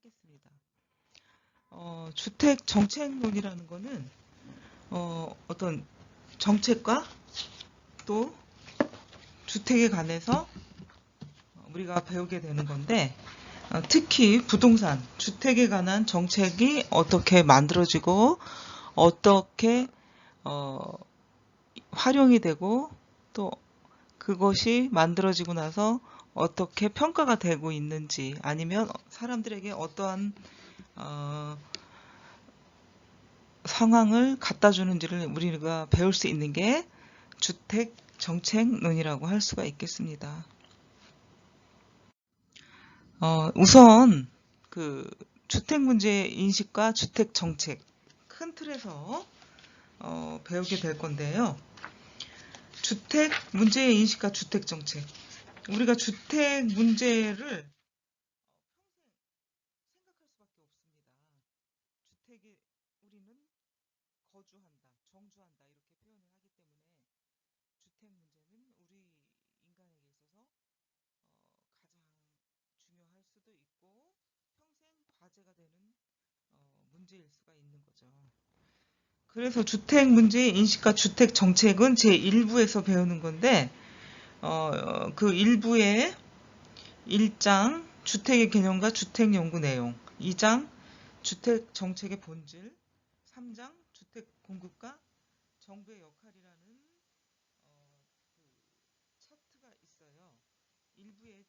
하겠습니다. 주택 정책론이라는 거는 어떤 정책과 또 주택에 관해서 우리가 배우게 되는 건데, 특히 부동산, 주택에 관한 정책이 어떻게 만들어지고 어떻게 활용이 되고 또 그것이 만들어지고 나서 어떻게 평가가 되고 있는지, 아니면 사람들에게 어떠한 상황을 갖다 주는지를 우리가 배울 수 있는 게 주택 정책론이라고 할 수가 있겠습니다. 우선 그 주택 문제 인식과 주택 정책 큰 틀에서 배우게 될 건데요. 주택 문제 인식과 주택 정책. 우리가 주택 문제를 생각할 수밖에 없습니다. 주택에 우리는 거주한다, 정주한다 이렇게 표현을 하기 때문에 주택 문제는 우리 인간에게 있어서 가장 중요할 수도 있고 평생 과제가 되는 문제일 수가 있는 거죠. 그래서 주택 문제 인식과 주택 정책은 제 1부에서 배우는 건데, 그 1부에 1장 주택의 개념과 주택 연구 내용, 2장 주택 정책의 본질, 3장 주택 공급과 정부의 역할이라는 그 차트가 있어요. 1부의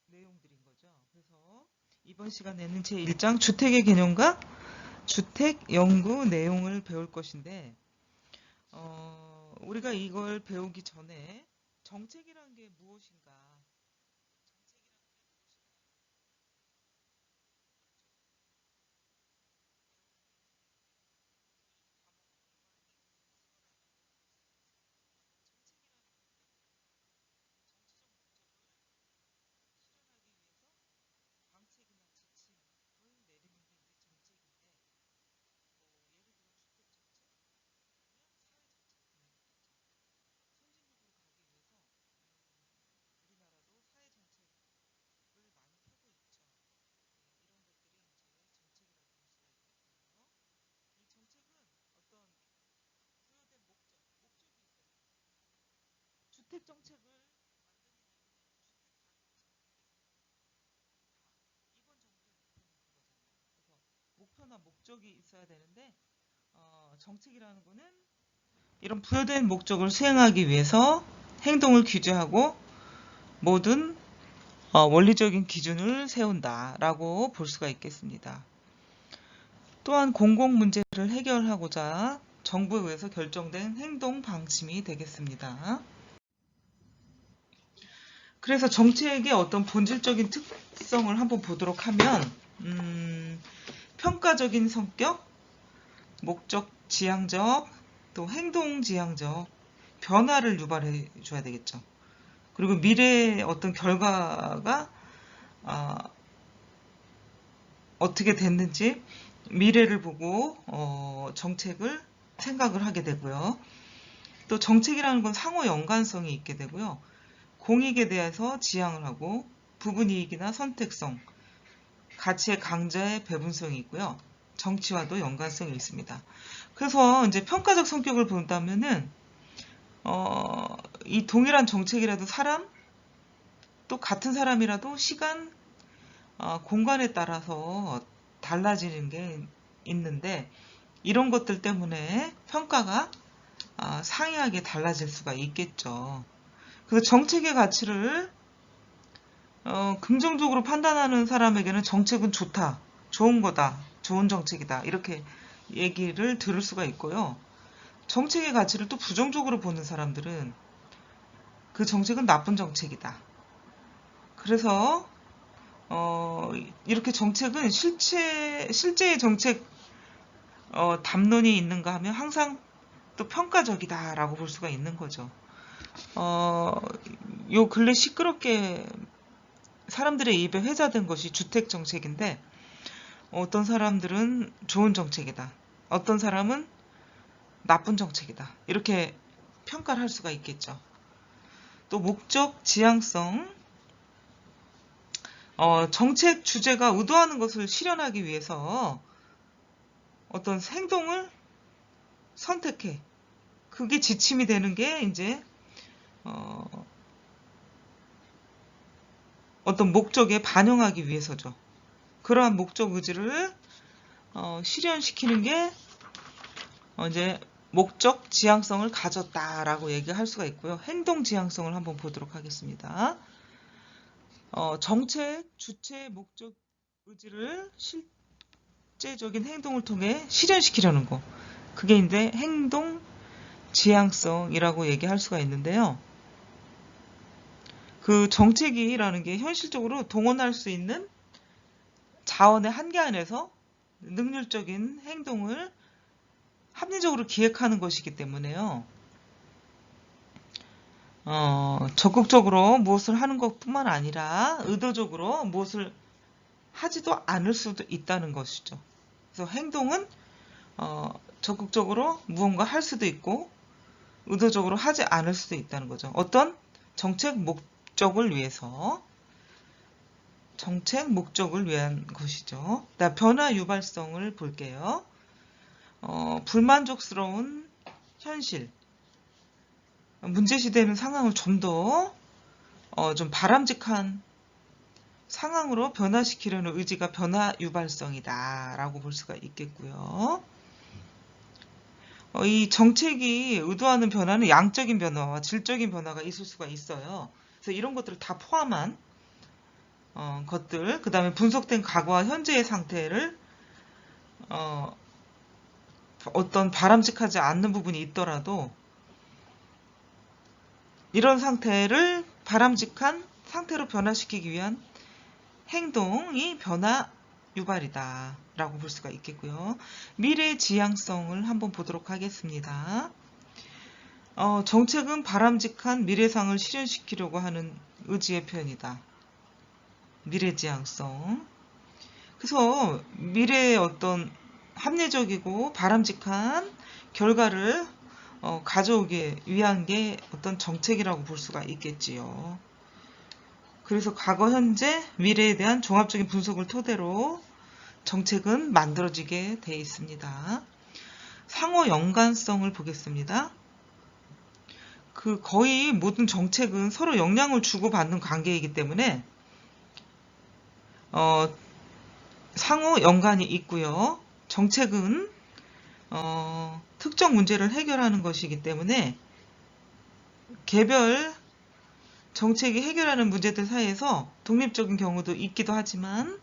내용들인 거죠. 그래서 이번 시간에는 제 1장 주택의 개념과 주택 연구 내용을 배울 것인데, 우리가 이걸 배우기 전에 정책이란 게 무엇인가, 정책이나 지침을 내리는 게 이제 정책인데, 예를 들어 주택 정책, 아니면 사회 정책, 선진국으로 가기 위해서 우리나라도 사회 정책을 많이 펴고 있죠. 이런 것들이 이제 정책이라고 볼 수가 있겠고요. 이 정책은 어떤 부여된 목적이 있어요. 주택 정책을 이번 정부의 목표는 그거잖아요. 그래서 목표나 목적이 있어야 되는데, 정책이라는 거는 이런 부여된 목적을 수행하기 위해서 행동을 규제하고 모든 원리적인 기준을 세운다라고 볼 수가 있겠습니다. 또한 공공 문제를 해결하고자 정부에 의해서 결정된 행동 방침이 되겠습니다. 그래서 정책의 어떤 본질적인 특성을 한번 보도록 하면, 평가적인 성격, 목적 지향적, 또 행동 지향적 변화를 유발해 줘야 되겠죠. 그리고 미래의 어떤 결과가 어떻게 됐는지 미래를 보고 정책을 생각을 하게 되고요. 또 정책이라는 건 상호 연관성이 있게 되고요. 공익에 대해서 지향을 하고 부분이익이나 선택성, 가치의 강자의 배분성이 있고요. 정치와도 연관성이 있습니다. 그래서 이제 평가적 성격을 본다면은 이 동일한 정책이라도 사람, 또 같은 사람이라도 시간, 공간에 따라서 달라지는 게 있는데, 이런 것들 때문에 평가가 상이하게 달라질 수가 있겠죠. 그래서 정책의 가치를 긍정적으로 판단하는 사람에게는 정책은 좋다, 좋은 거다, 좋은 정책이다 이렇게 얘기를 들을 수가 있고요. 정책의 가치를 또 부정적으로 보는 사람들은 그 정책은 나쁜 정책이다. 그래서 이렇게 정책은 실제의 정책 담론이 있는가 하면 항상 또 평가적이다라고 볼 수가 있는 거죠. 요 근래 시끄럽게 사람들의 입에 회자된 것이 주택 정책인데, 어떤 사람들은 좋은 정책이다, 어떤 사람은 나쁜 정책이다 이렇게 평가를 할 수가 있겠죠. 또 목적 지향성, 정책 주제가 의도하는 것을 실현하기 위해서 어떤 행동을 선택해. 그게 지침이 되는 게 이제 어떤 목적에 반영하기 위해서죠. 그러한 목적 의지를 실현시키는 게 이제 목적 지향성을 가졌다라고 얘기할 수가 있고요. 행동 지향성을 한번 보도록 하겠습니다. 정책, 주체, 목적 의지를 실제적인 행동을 통해 실현시키려는 거. 그게 이제 행동 지향성이라고 얘기할 수가 있는데요. 그 정책이라는 게 현실적으로 동원할 수 있는 자원의 한계 안에서 능률적인 행동을 합리적으로 기획하는 것이기 때문에요. 적극적으로 무엇을 하는 것뿐만 아니라 의도적으로 무엇을 하지도 않을 수도 있다는 것이죠. 그래서 행동은 적극적으로 무언가 할 수도 있고 의도적으로 하지 않을 수도 있다는 거죠. 어떤 정책 목적을 위해서 정책 목적을 위한 것이죠. 변화 유발성을 볼게요. 불만족스러운 현실, 문제시되는 상황을 좀 더 좀 바람직한 상황으로 변화시키려는 의지가 변화 유발성이다 라고 볼 수가 있겠고요. 이 정책이 의도하는 변화는 양적인 변화와 질적인 변화가 있을 수가 있어요. 그래서 이런 것들을 다 포함한 것들, 그 다음에 분석된 과거와 현재의 상태를 어떤 바람직하지 않는 부분이 있더라도 이런 상태를 바람직한 상태로 변화시키기 위한 행동이 변화 유발이다 라고 볼 수가 있겠고요. 미래 지향성을 한번 보도록 하겠습니다. 정책은 바람직한 미래상을 실현시키려고 하는 의지의 표현이다. 미래 지향성. 그래서 미래의 어떤 합리적이고 바람직한 결과를 가져오기 위한 게 어떤 정책이라고 볼 수가 있겠지요. 그래서 과거, 현재, 미래에 대한 종합적인 분석을 토대로 정책은 만들어지게 되어 있습니다. 상호 연관성을 보겠습니다. 거의 모든 정책은 서로 영향을 주고받는 관계이기 때문에 상호 연관이 있고요. 정책은 특정 문제를 해결하는 것이기 때문에 개별 정책이 해결하는 문제들 사이에서 독립적인 경우도 있기도 하지만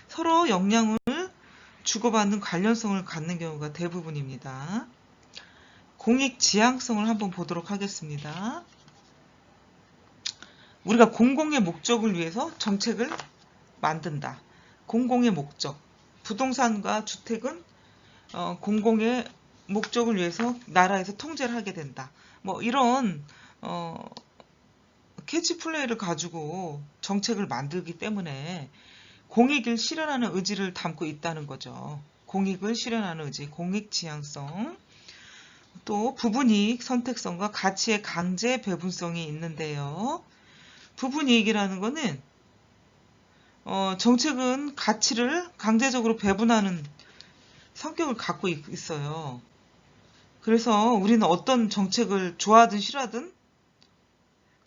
서로 영향을 주고받는 관련성을 갖는 경우가 대부분입니다. 공익 지향성을 한번 보도록 하겠습니다. 우리가 공공의 목적을 위해서 정책을 만든다. 공공의 목적. 부동산과 주택은 공공의 목적을 위해서 나라에서 통제를 하게 된다. 뭐 이런 캐치플레이를 가지고 정책을 만들기 때문에 공익을 실현하는 의지를 담고 있다는 거죠. 공익을 실현하는 의지, 공익 지향성. 또 부분이익 선택성과 가치의 강제 배분성이 있는데요. 부분이익이라는 거는 정책은 가치를 강제적으로 배분하는 성격을 갖고 있어요. 그래서 우리는 어떤 정책을 좋아하든 싫어하든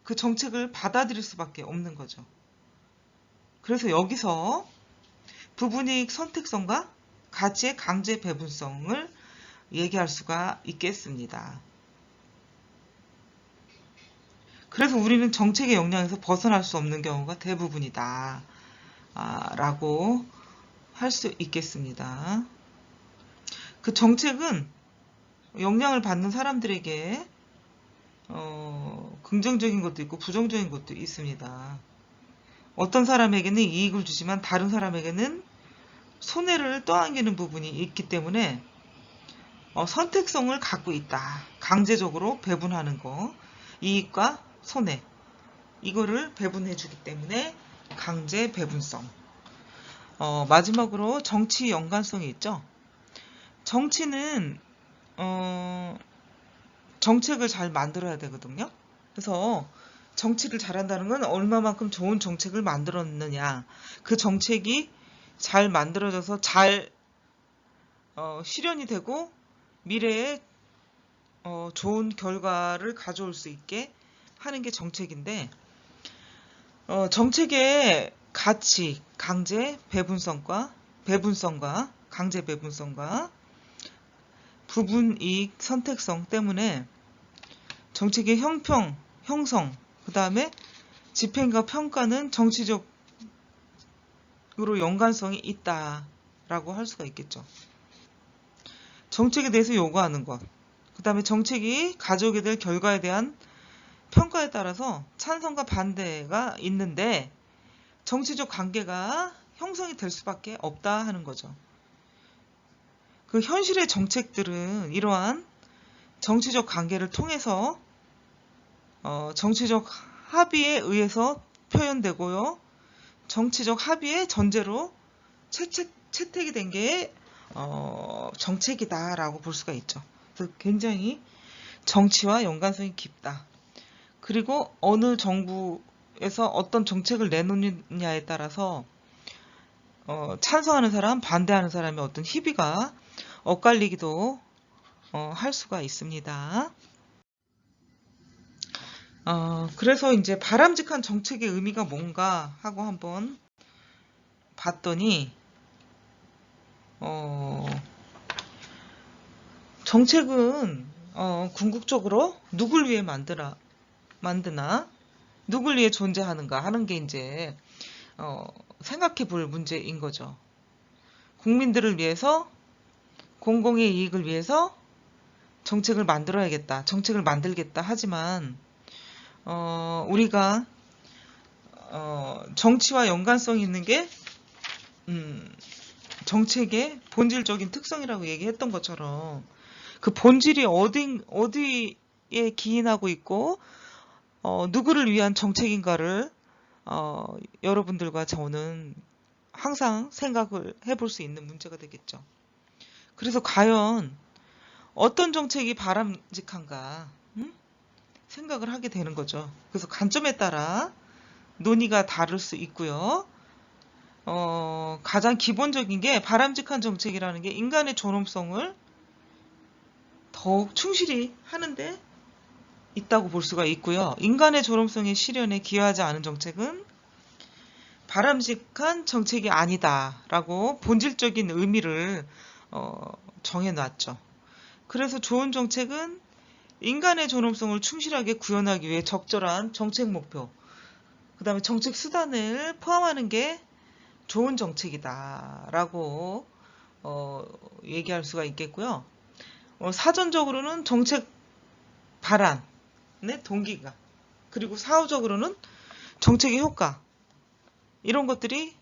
그 정책을 받아들일 수밖에 없는 거죠. 그래서 여기서 부분이익 선택성과 가치의 강제 배분성을 얘기할 수가 있겠습니다. 그래서 우리는 정책의 영향에서 벗어날 수 없는 경우가 대부분이다 라고 할 수 있겠습니다. 그 정책은 영향을 받는 사람들에게 긍정적인 것도 있고 부정적인 것도 있습니다. 어떤 사람에게는 이익을 주지만 다른 사람에게는 손해를 떠안기는 부분이 있기 때문에 선택성을 갖고 있다. 강제적으로 배분하는 거. 이익과 손해. 이거를 배분해 주기 때문에 강제 배분성. 마지막으로 정치 연관성이 있죠. 정치는 정책을 잘 만들어야 되거든요. 그래서 정치를 잘한다는 건 얼마만큼 좋은 정책을 만들었느냐. 그 정책이 잘 만들어져서 잘 실현이 되고 미래에 좋은 결과를 가져올 수 있게 하는 게 정책인데, 정책의 가치, 배분성과 강제 배분성과 부분 이익 선택성 때문에 정책의 형성, 그 다음에 집행과 평가는 정치적으로 연관성이 있다라고 할 수가 있겠죠. 정책에 대해서 요구하는 것, 그 다음에 정책이 가져오게 될 결과에 대한 평가에 따라서 찬성과 반대가 있는데 정치적 관계가 형성이 될 수밖에 없다 하는 거죠. 그 현실의 정책들은 이러한 정치적 관계를 통해서 정치적 합의에 의해서 표현되고요. 정치적 합의의 전제로 채택이 된 게 정책이다라고 볼 수가 있죠. 그래서 굉장히 정치와 연관성이 깊다. 그리고 어느 정부에서 어떤 정책을 내놓느냐에 따라서 찬성하는 사람, 반대하는 사람의 어떤 희비가 엇갈리기도 할 수가 있습니다. 그래서 이제 바람직한 정책의 의미가 뭔가 하고 한번 봤더니 정책은 궁극적으로 누굴 위해 만드나 누굴 위해 존재하는가 하는 게 이제 생각해 볼 문제인 거죠. 국민들을 위해서, 공공의 이익을 위해서 정책을 만들어야겠다, 정책을 만들겠다 하지만 우리가 정치와 연관성 있는 게 정책의 본질적인 특성이라고 얘기했던 것처럼 그 본질이 어디에 기인하고 있고 누구를 위한 정책인가를 여러분들과 저는 항상 생각을 해볼 수 있는 문제가 되겠죠. 그래서 과연 어떤 정책이 바람직한가 생각을 하게 되는 거죠. 그래서 관점에 따라 논의가 다를 수 있고요. 가장 기본적인 게 바람직한 정책이라는 게 인간의 존엄성을 더욱 충실히 하는데 있다고 볼 수가 있고요. 인간의 존엄성의 실현에 기여하지 않은 정책은 바람직한 정책이 아니다라고 본질적인 의미를 정해놨죠. 그래서 좋은 정책은 인간의 존엄성을 충실하게 구현하기 위해 적절한 정책 목표, 그 다음에 정책 수단을 포함하는 게 좋은 정책이다라고 얘기할 수가 있겠고요. 사전적으로는 정책 발안의 동기가, 그리고 사후적으로는 정책의 효과, 이런 것들이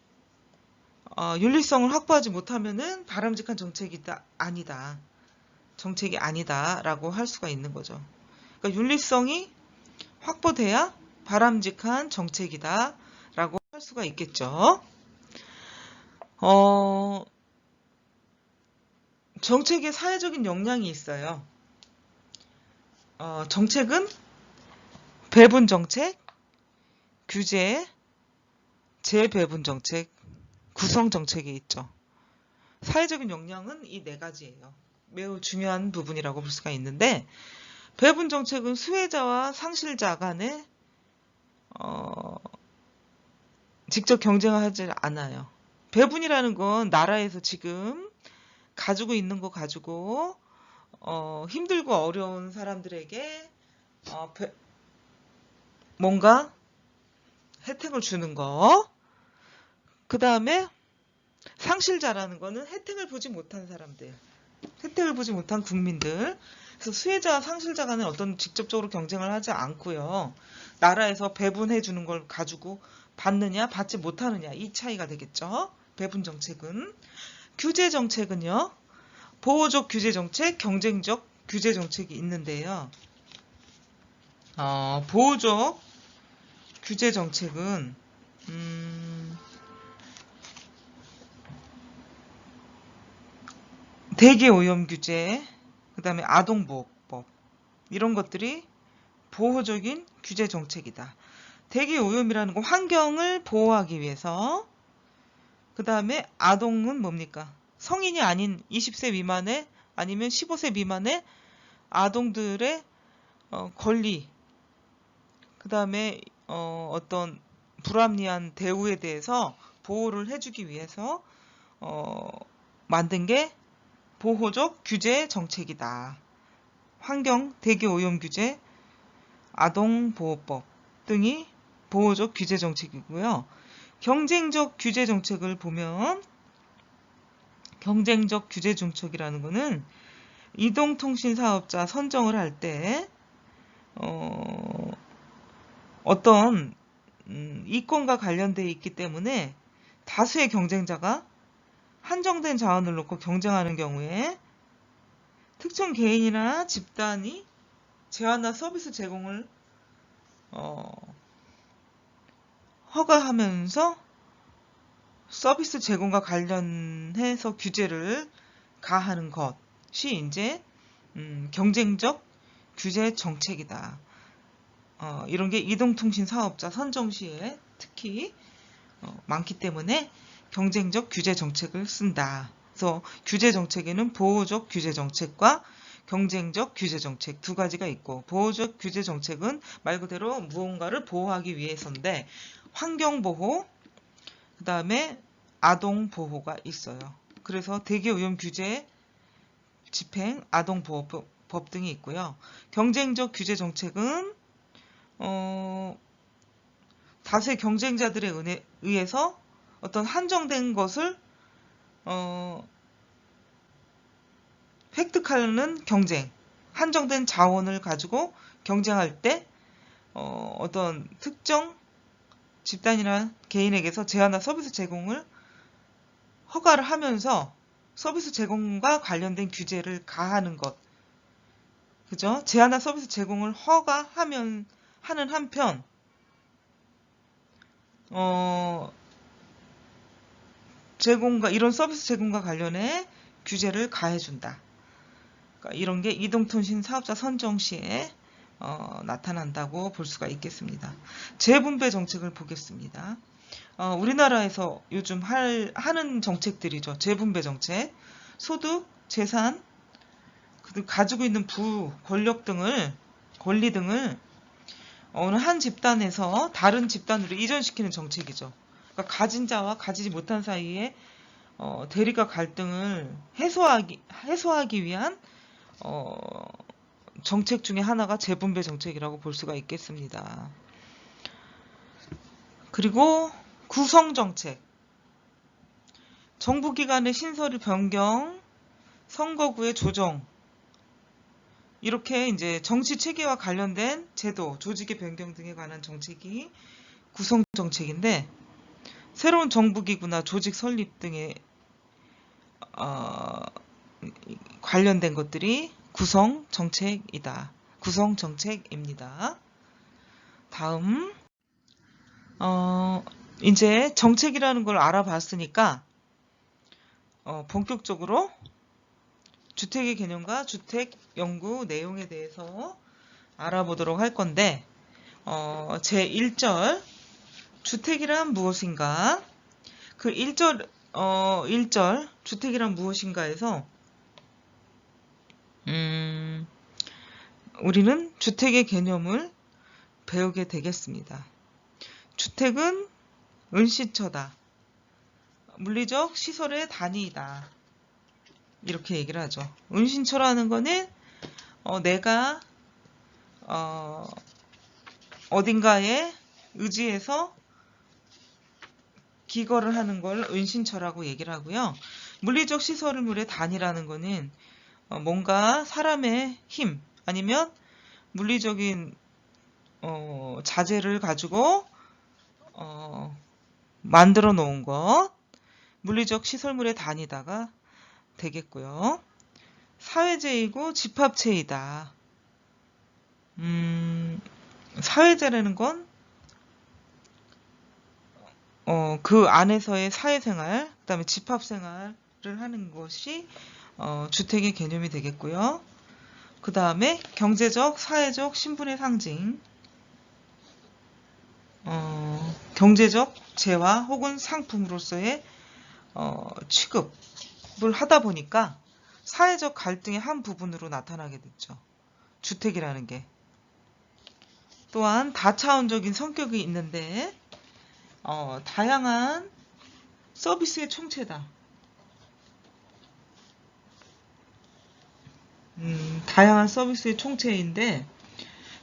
윤리성을 확보하지 못하면은 바람직한 정책이 아니다라고 할 수가 있는 거죠. 그러니까 윤리성이 확보돼야 바람직한 정책이다라고 할 수가 있겠죠. 정책에 사회적인 역량이 있어요. 정책은 배분 정책, 규제, 재배분 정책, 구성 정책이 있죠. 사회적인 역량은 이 네 가지예요. 매우 중요한 부분이라고 볼 수가 있는데, 배분 정책은 수혜자와 상실자 간에 직접 경쟁하지 않아요. 배분이라는 건 나라에서 지금 가지고 있는 거 가지고 힘들고 어려운 사람들에게 뭔가 혜택을 주는 거. 그 다음에 상실자라는 거는 혜택을 보지 못한 사람들, 혜택을 보지 못한 국민들. 그래서 수혜자와 상실자 간에 어떤 직접적으로 경쟁을 하지 않고요. 나라에서 배분해 주는 걸 가지고 받느냐 받지 못하느냐, 이 차이가 되겠죠. 배분 정책은. 규제 정책은요, 보호적 규제 정책, 경쟁적 규제 정책이 있는데요. 보호적 규제 정책은 대기오염 규제, 그 다음에 아동보호법, 이런 것들이 보호적인 규제 정책이다. 대기오염이라는 건 환경을 보호하기 위해서. 그 다음에 아동은 뭡니까? 성인이 아닌 20세 미만의 아니면 15세 미만의 아동들의 권리, 그 다음에 어떤 불합리한 대우에 대해서 보호를 해주기 위해서 만든 게 보호적 규제 정책이다. 환경, 대기오염 규제, 아동보호법 등이 보호적 규제 정책이고요. 경쟁적 규제 정책을 보면 경쟁적 규제 정책이라는 거는 이동통신 사업자 선정을 할 때 어떤 이권과 관련되어 있기 때문에 다수의 경쟁자가 한정된 자원을 놓고 경쟁하는 경우에 특정 개인이나 집단이 제한이나 서비스 제공을 허가하면서 서비스 제공과 관련해서 규제를 가하는 것이 이제 경쟁적 규제 정책이다. 이런 게 이동통신 사업자 선정 시에 특히 많기 때문에 경쟁적 규제 정책을 쓴다. 그래서 규제 정책에는 보호적 규제 정책과 경쟁적 규제 정책 두 가지가 있고, 보호적 규제 정책은 말 그대로 무언가를 보호하기 위해서인데 환경보호, 그 다음에 아동보호가 있어요. 그래서 대기오염 규제, 집행, 아동보호법 등이 있고요. 경쟁적 규제 정책은 다수의 경쟁자들에 의해서 어떤 한정된 것을 획득하는 경쟁, 한정된 자원을 가지고 경쟁할 때 어떤 특정 집단이나 개인에게서 제한이나 서비스 제공을 허가를 하면서 서비스 제공과 관련된 규제를 가하는 것. 그죠? 제한이나 서비스 제공을 허가하면 하는 한편 이런 서비스 제공과 관련해 규제를 가해준다. 그러니까 이런 게 이동통신 사업자 선정 시에 나타난다고 볼 수가 있겠습니다. 재분배 정책을 보겠습니다. 우리나라에서 요즘 하는 정책들이죠. 재분배 정책, 소득, 재산, 그리고 가지고 있는 권리 등을 어느 한 집단에서 다른 집단으로 이전시키는 정책이죠. 그러니까 가진 자와 가지지 못한 사이에 대립과 갈등을 해소하기 위한 정책 중에 하나가 재분배 정책이라고 볼 수가 있겠습니다. 그리고 구성정책. 정부기관의 신설의 변경, 선거구의 조정, 이렇게 이제 정치 체계와 관련된 제도, 조직의 변경 등에 관한 정책이 구성정책인데, 새로운 정부기구나 조직 설립 등에 관련된 것들이 구성정책입니다. 다음 이제 정책이라는 걸 알아봤으니까 본격적으로 주택의 개념과 주택 연구 내용에 대해서 알아보도록 할 건데, 제1절 주택이란 무엇인가? 그 1절 주택이란 무엇인가에서 우리는 주택의 개념을 배우게 되겠습니다. 주택은 은신처다. 물리적 시설의 단위이다. 이렇게 얘기를 하죠. 은신처라는 거는 내가 어딘가에 의지해서 기거를 하는 걸 은신처라고 얘기를 하고요. 물리적 시설물의 단위라는 거는 뭔가 사람의 힘 아니면 물리적인 자재를 가지고 만들어 놓은 것, 물리적 시설물의 단위다가 되겠고요. 사회재이고 집합체이다. 사회재라는 건 그 안에서의 사회생활, 그 다음에 집합생활을 하는 것이 주택의 개념이 되겠고요. 그 다음에 경제적, 사회적 신분의 상징. 경제적 재화 혹은 상품으로서의 취급을 하다 보니까 사회적 갈등의 한 부분으로 나타나게 됐죠. 주택이라는 게. 또한 다차원적인 성격이 있는데 다양한 서비스의 총체다. 다양한 서비스의 총체인데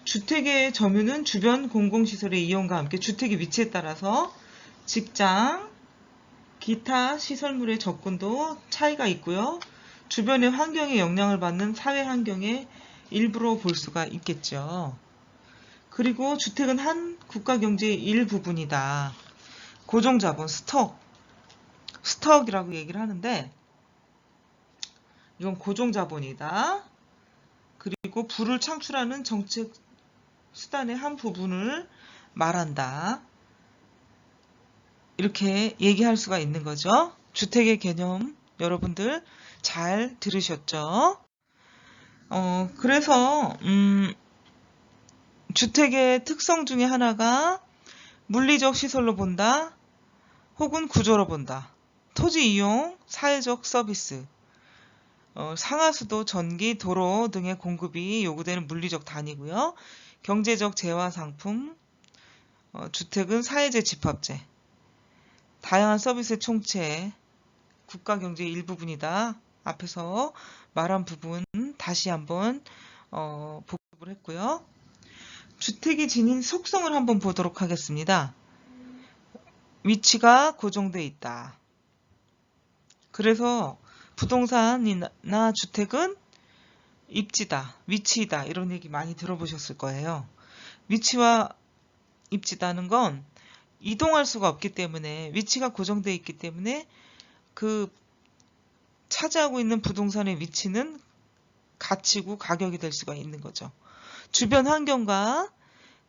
주택의 점유는 주변 공공시설의 이용과 함께 주택의 위치에 따라서 직장, 기타 시설물의 접근도 차이가 있고요. 주변의 환경에 영향을 받는 사회 환경의 일부로 볼 수가 있겠죠. 그리고 주택은 한 국가 경제의 일부분이다. 고정자본, 스톡이라고 얘기를 하는데 이건 고정자본이다. 그리고 부를 창출하는 정책 수단의 한 부분을 말한다. 이렇게 얘기할 수가 있는 거죠. 주택의 개념 여러분들 잘 들으셨죠? 그래서 주택의 특성 중에 하나가 물리적 시설로 본다, 혹은 구조로 본다. 토지 이용, 사회적 서비스, 상하수도, 전기, 도로 등의 공급이 요구되는 물리적 단위고요. 경제적 재화 상품, 주택은 사회재 집합재, 다양한 서비스의 총체, 국가 경제의 일부분이다. 앞에서 말한 부분 다시 한번 복습을 했고요. 주택이 지닌 속성을 한번 보도록 하겠습니다. 위치가 고정되어 있다. 그래서 부동산이나 주택은 입지다, 위치이다 이런 얘기 많이 들어보셨을 거예요. 위치와 입지다는 건 이동할 수가 없기 때문에 위치가 고정되어 있기 때문에 그 차지하고 있는 부동산의 위치는 가치고 가격이 될 수가 있는 거죠. 주변 환경과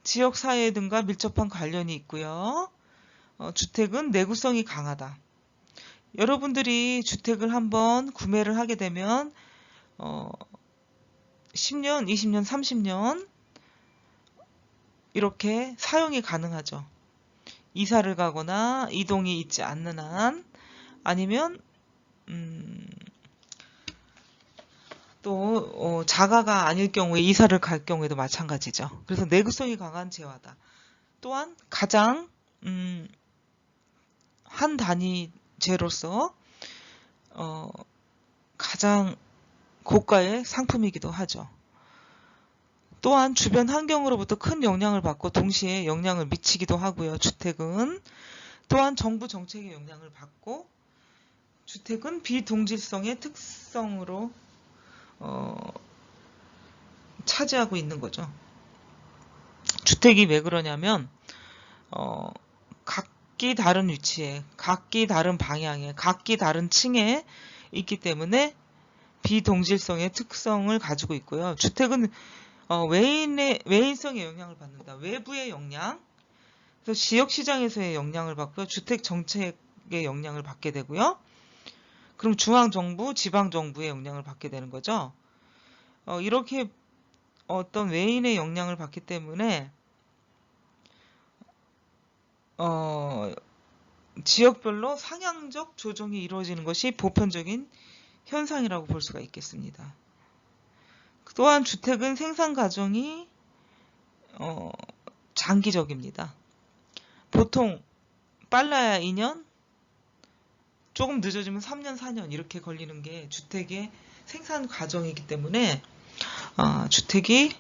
지역사회 등과 밀접한 관련이 있고요. 주택은 내구성이 강하다. 여러분들이 주택을 한번 구매를 하게 되면 10년, 20년, 30년 이렇게 사용이 가능하죠. 이사를 가거나 이동이 있지 않는 한, 아니면 또 자가가 아닐 경우에 이사를 갈 경우에도 마찬가지죠. 그래서 내구성이 강한 재화다. 또한 가장 한 단위제로서 가장 고가의 상품이기도 하죠. 또한 주변 환경으로부터 큰 영향을 받고 동시에 영향을 미치기도 하고요. 주택은 또한 정부 정책의 영향을 받고, 주택은 비동질성의 특성으로 차지하고 있는 거죠. 주택이 왜 그러냐면 각기 다른 위치에, 각기 다른 방향에, 각기 다른 층에 있기 때문에 비동질성의 특성을 가지고 있고요. 주택은 외인성의 영향을 받는다. 외부의 영향, 그래서 지역시장에서의 영향을 받고요. 주택 정책의 영향을 받게 되고요. 그럼 중앙정부, 지방정부의 영향을 받게 되는 거죠. 이렇게 어떤 외인의 영향을 받기 때문에 지역별로 상향적 조정이 이루어지는 것이 보편적인 현상이라고 볼 수가 있겠습니다. 또한 주택은 생산 과정이 장기적입니다. 보통 빨라야 2년, 조금 늦어지면 3년, 4년 이렇게 걸리는 게 주택의 생산 과정이기 때문에 주택이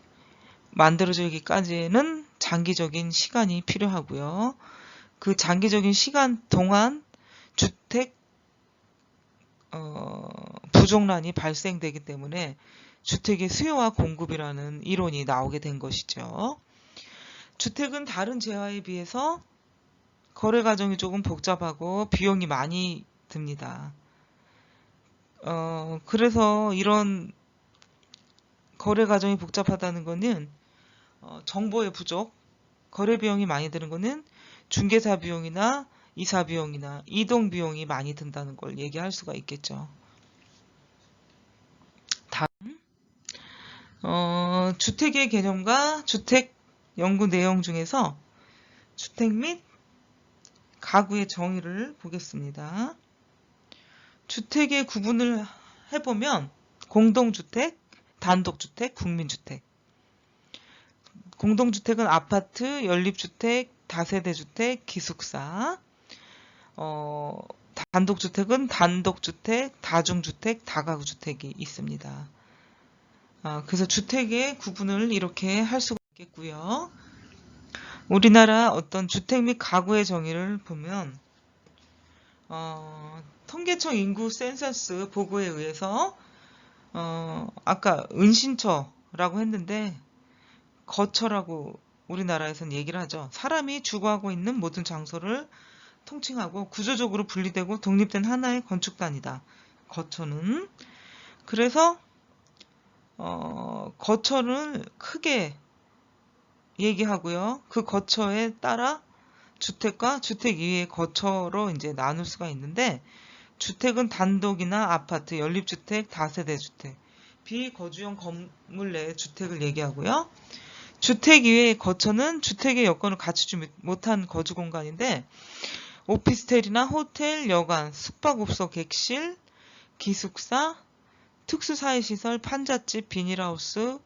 만들어지기까지는 장기적인 시간이 필요하고요. 그 장기적인 시간 동안 주택 부족난이 발생되기 때문에 주택의 수요와 공급이라는 이론이 나오게 된 것이죠. 주택은 다른 재화에 비해서 거래 과정이 조금 복잡하고 비용이 많이 듭니다. 그래서 이런 거래 과정이 복잡하다는 것은 정보의 부족, 거래 비용이 많이 드는 것은 중개사 비용이나 이사 비용이나 이동 비용이 많이 든다는 걸 얘기할 수가 있겠죠. 다음, 주택의 개념과 주택 연구 내용 중에서 주택 및 가구의 정의를 보겠습니다. 주택의 구분을 해보면 공동주택, 단독주택, 국민주택. 공동주택은 아파트, 연립주택, 다세대주택, 기숙사. 단독주택은 단독주택, 다중주택, 다가구주택이 있습니다. 그래서 주택의 구분을 이렇게 할 수가 있겠고요. 우리나라 어떤 주택 및 가구의 정의를 보면 통계청 인구 센서스 보고에 의해서 아까 은신처라고 했는데 거처라고 우리나라에서는 얘기를 하죠. 사람이 주거하고 있는 모든 장소를 통칭하고 구조적으로 분리되고 독립된 하나의 건축단이다. 거처는. 그래서 거처를 크게 얘기하고요. 그 거처에 따라 주택과 주택 이외의 거처로 이제 나눌 수가 있는데, 주택은 단독이나 아파트, 연립주택, 다세대주택, 비거주용 건물 내의 주택을 얘기하고요. 주택 이외의 거처는 주택의 여건을 갖추지 못한 거주 공간인데, 오피스텔이나 호텔, 여관, 숙박업소, 객실, 기숙사, 특수사회시설, 판잣집, 비닐하우스,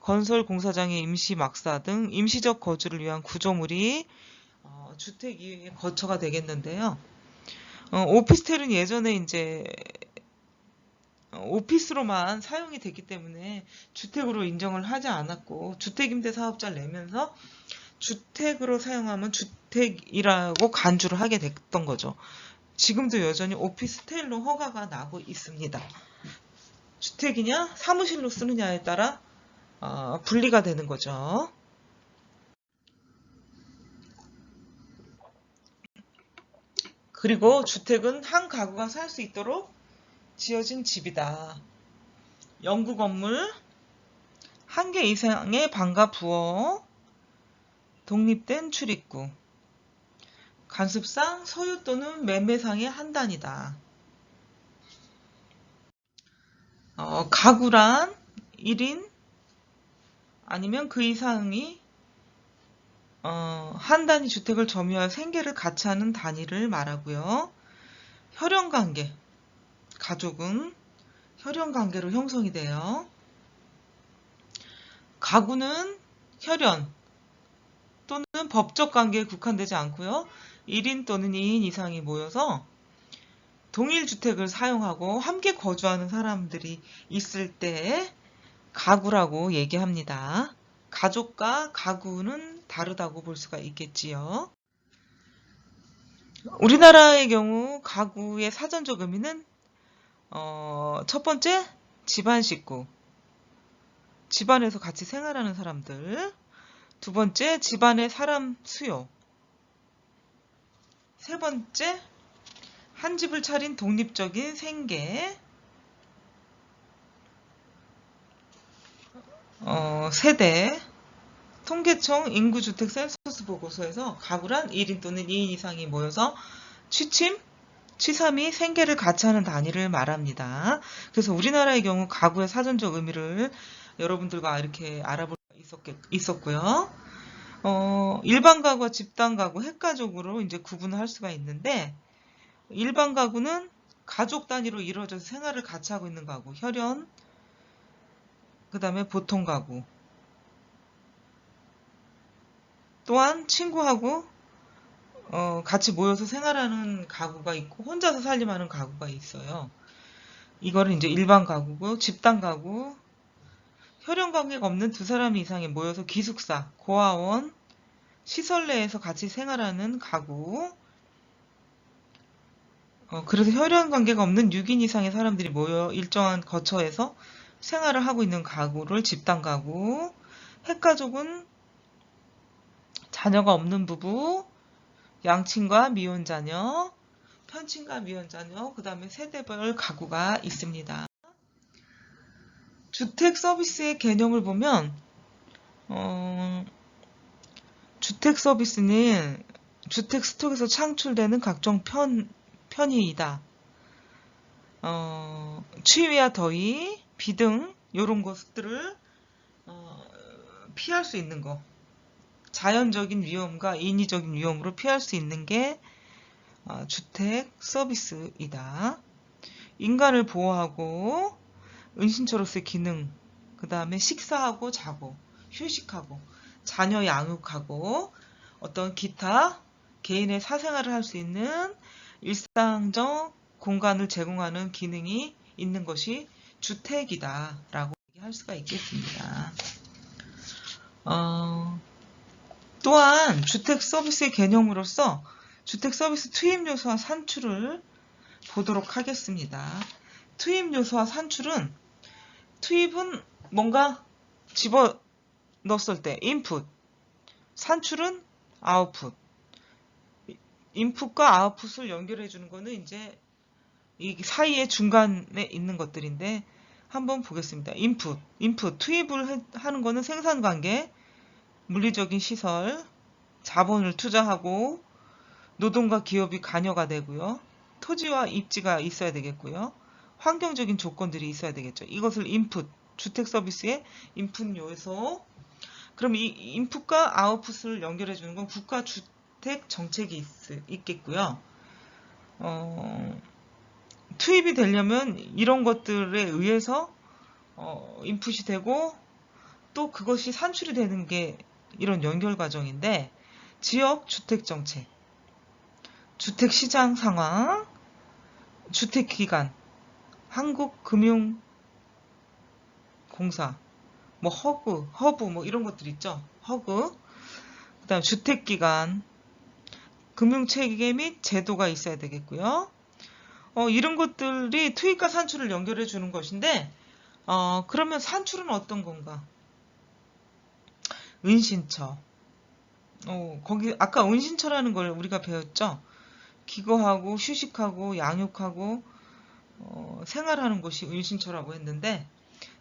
건설 공사장의 임시막사 등 임시적 거주를 위한 구조물이 주택 이외의 거처가 되겠는데요. 오피스텔은 예전에 이제 오피스로만 사용이 됐기 때문에 주택으로 인정을 하지 않았고, 주택임대사업자를 내면서 주택으로 사용하면 주택이라고 간주를 하게 됐던 거죠. 지금도 여전히 오피스텔로 허가가 나고 있습니다. 주택이냐 사무실로 쓰느냐에 따라 분리가 되는 거죠. 그리고 주택은 한 가구가 살 수 있도록 지어진 집이다. 영구 건물, 한 개 이상의 방과 부엌, 독립된 출입구, 관습상 소유 또는 매매상의 한 단이다. 가구란 1인 아니면 그 이상이 한 단위 주택을 점유하여 생계를 같이 하는 단위를 말하고요. 혈연관계, 가족은 혈연관계로 형성이 돼요. 가구는 혈연 또는 법적 관계에 국한되지 않고요. 1인 또는 2인 이상이 모여서 동일 주택을 사용하고 함께 거주하는 사람들이 있을 때 가구라고 얘기합니다. 가족과 가구는 다르다고 볼 수가 있겠지요. 우리나라의 경우 가구의 사전적 의미는 첫 번째, 집안 식구, 집안에서 같이 생활하는 사람들. 두 번째, 집안의 사람 수요. 세 번째, 한 집을 차린 독립적인 생계. 세대. 통계청 인구주택 센서스 보고서에서 가구란 1인 또는 2인 이상이 모여서 취침, 취삼이 생계를 같이 하는 단위를 말합니다. 그래서 우리나라의 경우 가구의 사전적 의미를 여러분들과 이렇게 알아볼 수 있었고요. 일반 가구와 집단 가구, 핵가족으로 이제 구분을 할 수가 있는데, 일반 가구는 가족 단위로 이루어져서 생활을 같이 하고 있는 가구, 혈연, 그 다음에 보통 가구. 또한 친구하고 같이 모여서 생활하는 가구가 있고 혼자서 살림하는 가구가 있어요. 이거를 이제 일반 가구고, 집단 가구, 혈연 관계가 없는 두 사람 이상이 모여서 기숙사, 고아원, 시설 내에서 같이 생활하는 가구. 그래서 혈연 관계가 없는 6인 이상의 사람들이 모여 일정한 거처에서 생활을 하고 있는 가구를 집단 가구. 핵가족은 자녀가 없는 부부, 양친과 미혼 자녀, 편친과 미혼 자녀, 그 다음에 세대별 가구가 있습니다. 주택 서비스의 개념을 보면 주택 서비스는 주택 스톡에서 창출되는 각종 편의이다. 추위와 더위, 비등 이런 것들을 피할 수 있는 거. 자연적인 위험과 인위적인 위험으로 피할 수 있는 게 주택 서비스이다. 인간을 보호하고 은신처로서의 기능, 그 다음에 식사하고 자고 휴식하고 자녀 양육하고 어떤 기타 개인의 사생활을 할 수 있는 일상적 공간을 제공하는 기능이 있는 것이 주택이다 라고 얘기할 수가 있겠습니다. 또한 주택 서비스의 개념으로서 주택 서비스 투입 요소와 산출을 보도록 하겠습니다. 투입 요소와 산출은, 투입은 뭔가 집어 넣었을 때 인풋, 산출은 아웃풋. 인풋과 아웃풋을 연결해 주는 거는 이제 이 사이의 중간에 있는 것들인데 한번 보겠습니다. 인풋, 투입을 하는 거는 생산관계, 물리적인 시설, 자본을 투자하고 노동과 기업이 관여가 되고요. 토지와 입지가 있어야 되겠고요. 환경적인 조건들이 있어야 되겠죠. 이것을 인풋, 주택 서비스의 인풋 요소. 그럼 이 인풋과 아웃풋을 연결해 주는 건 국가 주택 정책이 있겠고요. 투입이 되려면 이런 것들에 의해서 인풋이 되고 또 그것이 산출이 되는 게 이런 연결 과정인데, 지역 주택 정책, 주택 시장 상황, 주택 기간, 한국금융공사, 뭐 허브 뭐 이런 것들 있죠. 허브. 그다음 주택 기간, 금융 체계 및 제도가 있어야 되겠고요. 이런 것들이 투입과 산출을 연결해 주는 것인데, 그러면 산출은 어떤 건가? 은신처. 거기 아까 은신처라는 걸 우리가 배웠죠. 기거하고 휴식하고 양육하고 생활하는 곳이 은신처라고 했는데,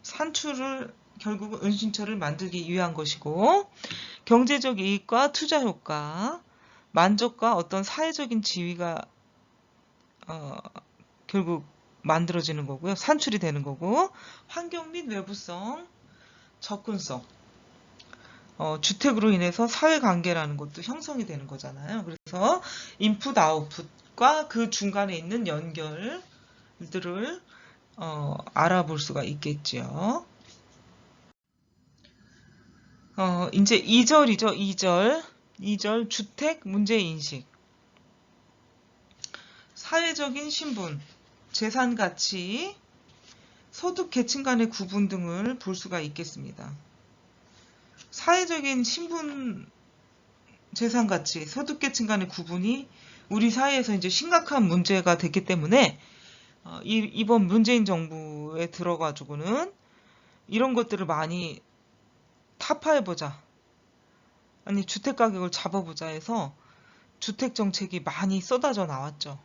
산출을 결국은 은신처를 만들기 위한 것이고, 경제적 이익과 투자 효과, 만족과 어떤 사회적인 지위가 결국 만들어지는 거고요. 산출이 되는 거고, 환경 및 외부성, 접근성, 주택으로 인해서 사회관계라는 것도 형성이 되는 거잖아요. 그래서 인풋, 아웃풋과 그 중간에 있는 연결들을 알아볼 수가 있겠죠. 이제 2절이죠. 2절 주택 문제인식. 사회적인 신분, 재산 가치, 소득 계층 간의 구분 등을 볼 수가 있겠습니다. 사회적인 신분, 재산 가치, 소득 계층 간의 구분이 우리 사회에서 이제 심각한 문제가 됐기 때문에 이번 문재인 정부에 들어가지고는 이런 것들을 많이 타파해보자, 아니 주택 가격을 잡아보자 해서 주택 정책이 많이 쏟아져 나왔죠.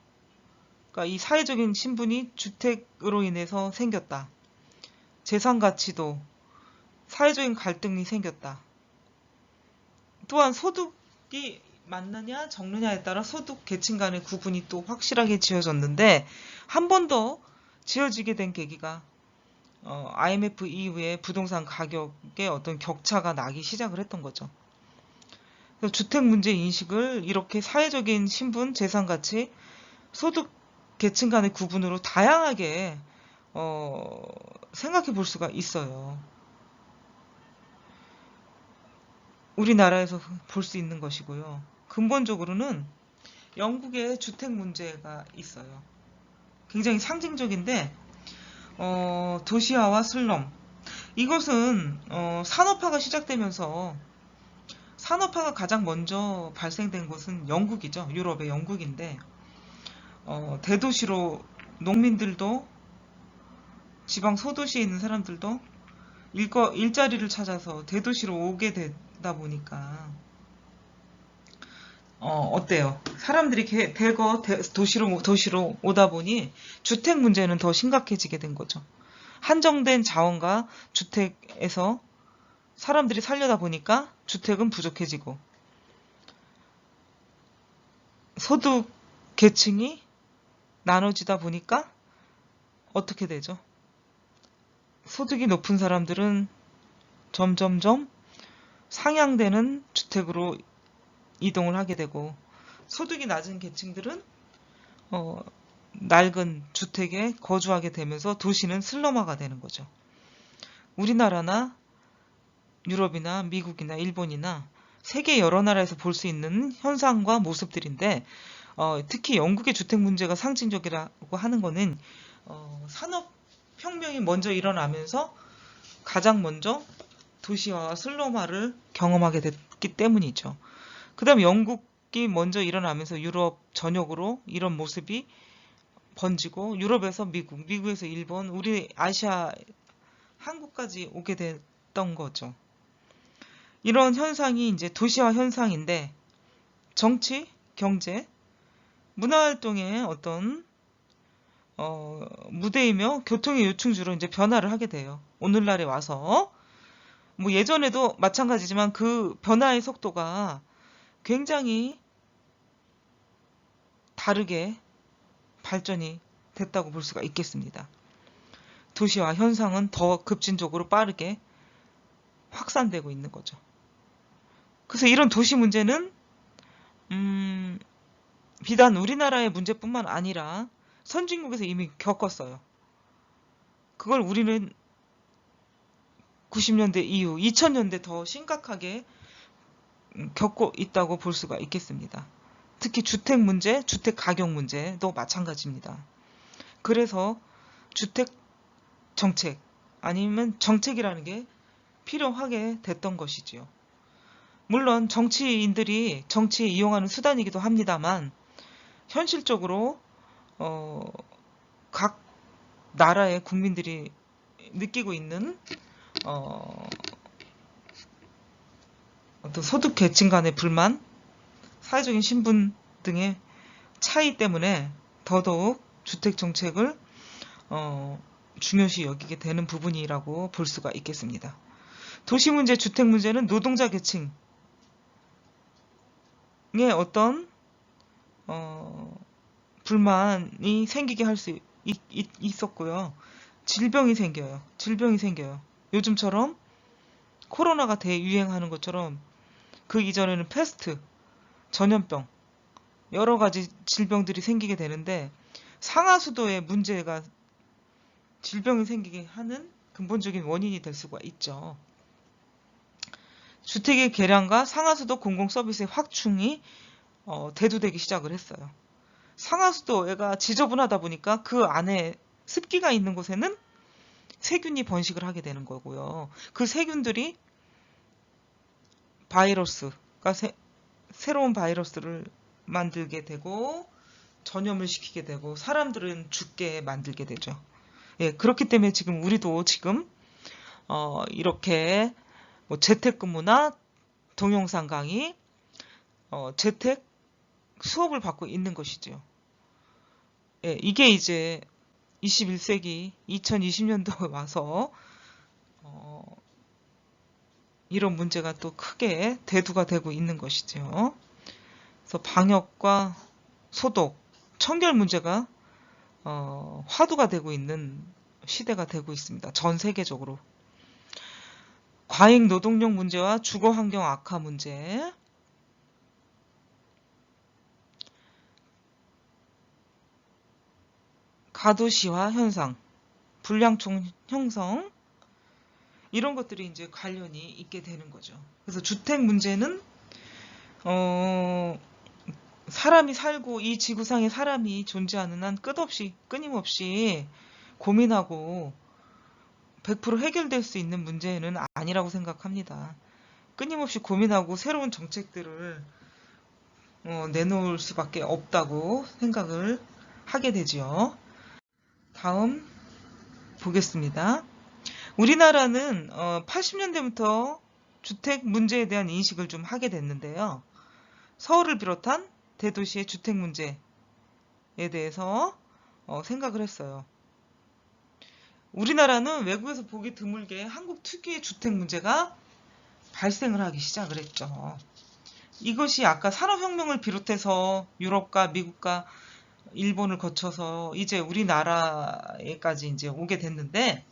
그러니까 이 사회적인 신분이 주택으로 인해서 생겼다. 재산 가치도 사회적인 갈등이 생겼다. 또한 소득이 많느냐 적느냐에 따라 소득 계층 간의 구분이 또 확실하게 지어졌는데, 한 번 더 지어지게 된 계기가 IMF 이후에 부동산 가격에 어떤 격차가 나기 시작을 했던 거죠. 그래서 주택 문제 인식을 이렇게 사회적인 신분, 재산 가치, 소득 계층 간의 구분으로 다양하게 생각해 볼 수가 있어요. 우리나라에서 볼 수 있는 것이고요. 근본적으로는 영국의 주택 문제가 있어요. 굉장히 상징적인데, 도시화와 슬럼. 이것은 산업화가 시작되면서, 산업화가 가장 먼저 발생된 곳은 영국이죠. 유럽의 영국인데, 대도시로 농민들도, 지방 소도시에 있는 사람들도 일자리를 찾아서 대도시로 오게 되다 보니까 어때요? 사람들이 대거 도시로 오다 보니 주택 문제는 더 심각해지게 된 거죠. 한정된 자원과 주택에서 사람들이 살려다 보니까 주택은 부족해지고, 소득 계층이 나눠지다 보니까 어떻게 되죠? 소득이 높은 사람들은 점점점 상향되는 주택으로 이동을 하게 되고, 소득이 낮은 계층들은 낡은 주택에 거주하게 되면서 도시는 슬럼화가 되는 거죠. 우리나라나 유럽이나 미국이나 일본이나 세계 여러 나라에서 볼 수 있는 현상과 모습들인데, 특히 영국의 주택 문제가 상징적이라고 하는 거는 산업혁명이 먼저 일어나면서 가장 먼저 도시화와 슬럼화를 경험하게 됐기 때문이죠. 그 다음에 영국이 먼저 일어나면서 유럽 전역으로 이런 모습이 번지고, 유럽에서 미국, 미국에서 일본, 우리 아시아, 한국까지 오게 됐던 거죠. 이런 현상이 이제 도시화 현상인데, 정치, 경제, 문화활동의 어떤 무대이며 교통의 요충지로 이제 변화를 하게 돼요. 오늘날에 와서 뭐 예전에도 마찬가지지만 그 변화의 속도가 굉장히 다르게 발전이 됐다고 볼 수가 있겠습니다. 도시화 현상은 더 급진적으로 빠르게 확산되고 있는 거죠. 그래서 이런 도시 문제는 비단 우리나라의 문제뿐만 아니라 선진국에서 이미 겪었어요. 그걸 우리는 90년대 이후 2000년대 더 심각하게 겪고 있다고 볼 수가 있겠습니다. 특히 주택 문제, 주택 가격 문제도 마찬가지입니다. 그래서 주택 정책 아니면 정책이라는 게 필요하게 됐던 것이지요. 물론 정치인들이 정치에 이용하는 수단이기도 합니다만, 현실적으로 각 나라의 국민들이 느끼고 있는 어떤 소득 계층 간의 불만, 사회적인 신분 등의 차이 때문에 더더욱 주택 정책을 중요시 여기게 되는 부분이라고 볼 수가 있겠습니다. 도시 문제, 주택 문제는 노동자 계층의 어떤 불만이 생기게 할 수 있었고요. 질병이 생겨요. 요즘처럼 코로나가 대유행하는 것처럼 그 이전에는 패스트, 전염병, 여러 가지 질병들이 생기게 되는데, 상하수도의 문제가 질병이 생기게 하는 근본적인 원인이 될 수가 있죠. 주택의 개량과 상하수도 공공서비스의 확충이 대두되기 시작을 했어요. 상하수도가 지저분하다 보니까 그 안에 습기가 있는 곳에는 세균이 번식을 하게 되는 거고요. 그 세균들이 바이러스가 새로운 바이러스를 만들게 되고 전염을 시키게 되고 사람들은 죽게 만들게 되죠. 예, 그렇기 때문에 지금 우리도 지금 이렇게 뭐 재택근무나 동영상 강의, 재택 수업을 받고 있는 것이죠. 예, 이게 이제 21세기 2020년도에 와서 이런 문제가 또 크게 대두가 되고 있는 것이죠. 그래서 방역과 소독, 청결 문제가 화두가 되고 있는 시대가 되고 있습니다. 전 세계적으로. 과잉 노동력 문제와 주거 환경 악화 문제, 가도시화 현상, 불량촌 형성, 이런 것들이 이제 관련이 있게 되는 거죠. 그래서 주택 문제는 사람이 살고 이 지구상에 사람이 존재하는 한 끊임없이 고민하고 100% 해결될 수 있는 문제는 아니라고 생각합니다. 끊임없이 고민하고 새로운 정책들을 내놓을 수밖에 없다고 생각을 하게 되지요. 다음 보겠습니다. 우리나라는 80년대부터 주택 문제에 대한 인식을 좀 하게 됐는데요. 서울을 비롯한 대도시의 주택 문제에 대해서 생각을 했어요. 우리나라는 외국에서 보기 드물게 한국 특유의 주택 문제가 발생을 하기 시작을 했죠. 이것이 아까 산업혁명을 비롯해서 유럽과 미국과 일본을 거쳐서 이제 우리나라에까지 이제 오게 됐는데,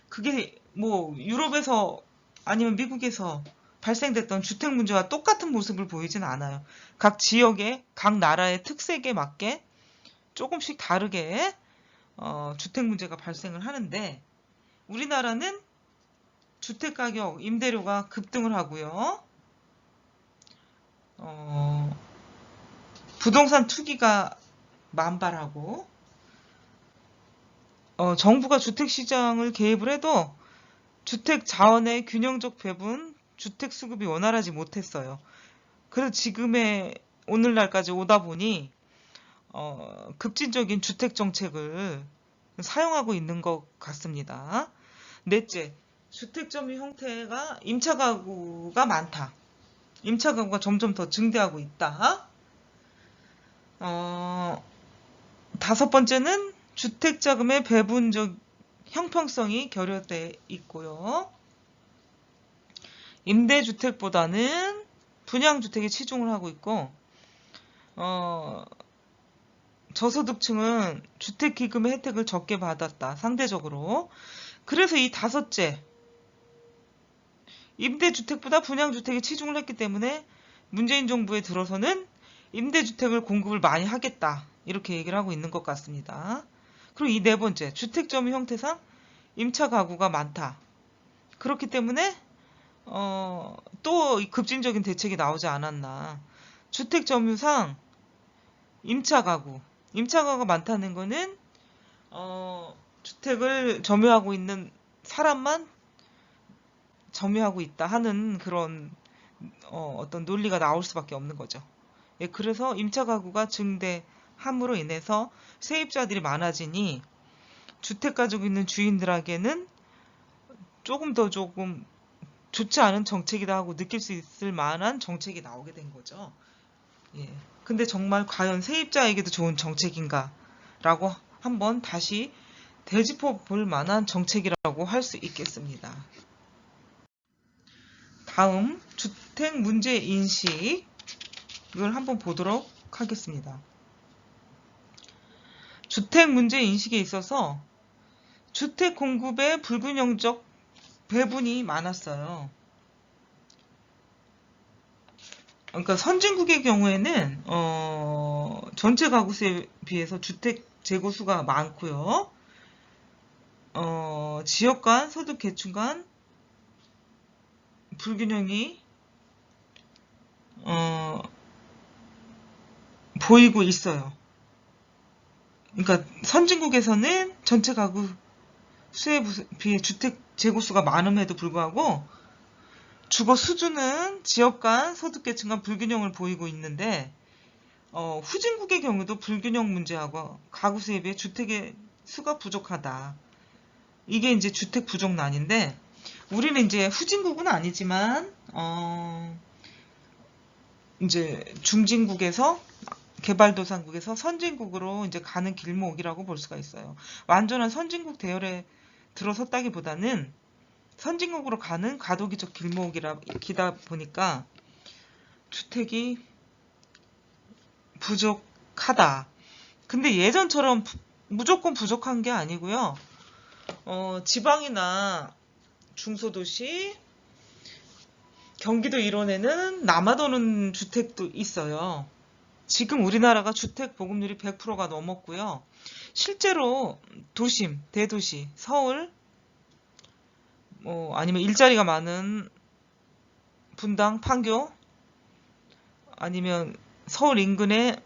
그게 뭐 유럽에서 아니면 미국에서 발생됐던 주택 문제와 똑같은 모습을 보이진 않아요. 각 지역의, 각 나라의 특색에 맞게 조금씩 다르게 주택 문제가 발생을 하는데, 우리나라는 주택 가격, 임대료가 급등을 하고요. 부동산 투기가 만발하고, 정부가 주택 시장을 개입을 해도 주택 자원의 균형적 배분, 주택 수급이 원활하지 못했어요. 그래서 지금의 오늘날까지 오다 보니 급진적인 주택 정책을 사용하고 있는 것 같습니다. 넷째, 주택 점유 형태가 임차 가구가 많다. 임차 가구가 점점 더 증대하고 있다. 다섯 번째는 주택 자금의 배분적 형평성이 결여돼 있고요. 임대주택보다는 분양주택에 치중을 하고 있고, 저소득층은 주택기금의 혜택을 적게 받았다. 상대적으로. 그래서 이 다섯째, 임대주택보다 분양주택에 치중을 했기 때문에 문재인 정부에 들어서는 임대주택을 공급을 많이 하겠다. 이렇게 얘기를 하고 있는 것 같습니다. 그리고 이 네 번째, 주택 점유 형태상 임차 가구가 많다. 그렇기 때문에 또 급진적인 대책이 나오지 않았나. 주택 점유상 임차 가구가 많다는 거는 주택을 점유하고 있는 사람만 점유하고 있다 하는 그런 어떤 논리가 나올 수밖에 없는 거죠. 예, 그래서 임차 가구가 증대함으로 인해서 세입자들이 많아지니 주택 가지고 있는 주인들에게는 조금 좋지 않은 정책이다 하고 느낄 수 있을 만한 정책이 나오게 된 거죠. 예. 근데 정말 과연 세입자에게도 좋은 정책인가? 라고 한번 다시 되짚어 볼 만한 정책이라고 할 수 있겠습니다. 다음, 주택 문제 인식을 한번 보도록 하겠습니다. 주택 문제 인식에 있어서 주택 공급의 불균형적 배분이 많았어요. 그러니까 선진국의 경우에는 전체 가구수에 비해서 주택 재고 수가 많고요. 지역 간, 소득 계층 간 불균형이 보이고 있어요. 그러니까 선진국에서는 전체 가구 수에 비해 주택 재고 수가 많음에도 불구하고 주거 수준은 지역 간, 소득 계층 간 불균형을 보이고 있는데, 후진국의 경우도 불균형 문제하고 가구 수에 비해 주택의 수가 부족하다. 이게 이제 주택 부족난인데, 우리는 이제 후진국은 아니지만 이제 중진국에서 개발도상국에서 선진국으로 이제 가는 길목이라고 볼 수가 있어요. 완전한 선진국 대열에 들어섰다기보다는 선진국으로 가는 과도기적 길목이다 보니까 주택이 부족하다. 근데 예전처럼 무조건 부족한 게 아니고요. 지방이나 중소도시, 경기도 일원에는 남아도는 주택도 있어요. 지금 우리나라가 주택 보급률이 100%가 넘었고요. 실제로 도심, 대도시, 서울, 아니면 일자리가 많은 분당, 판교, 아니면 서울 인근의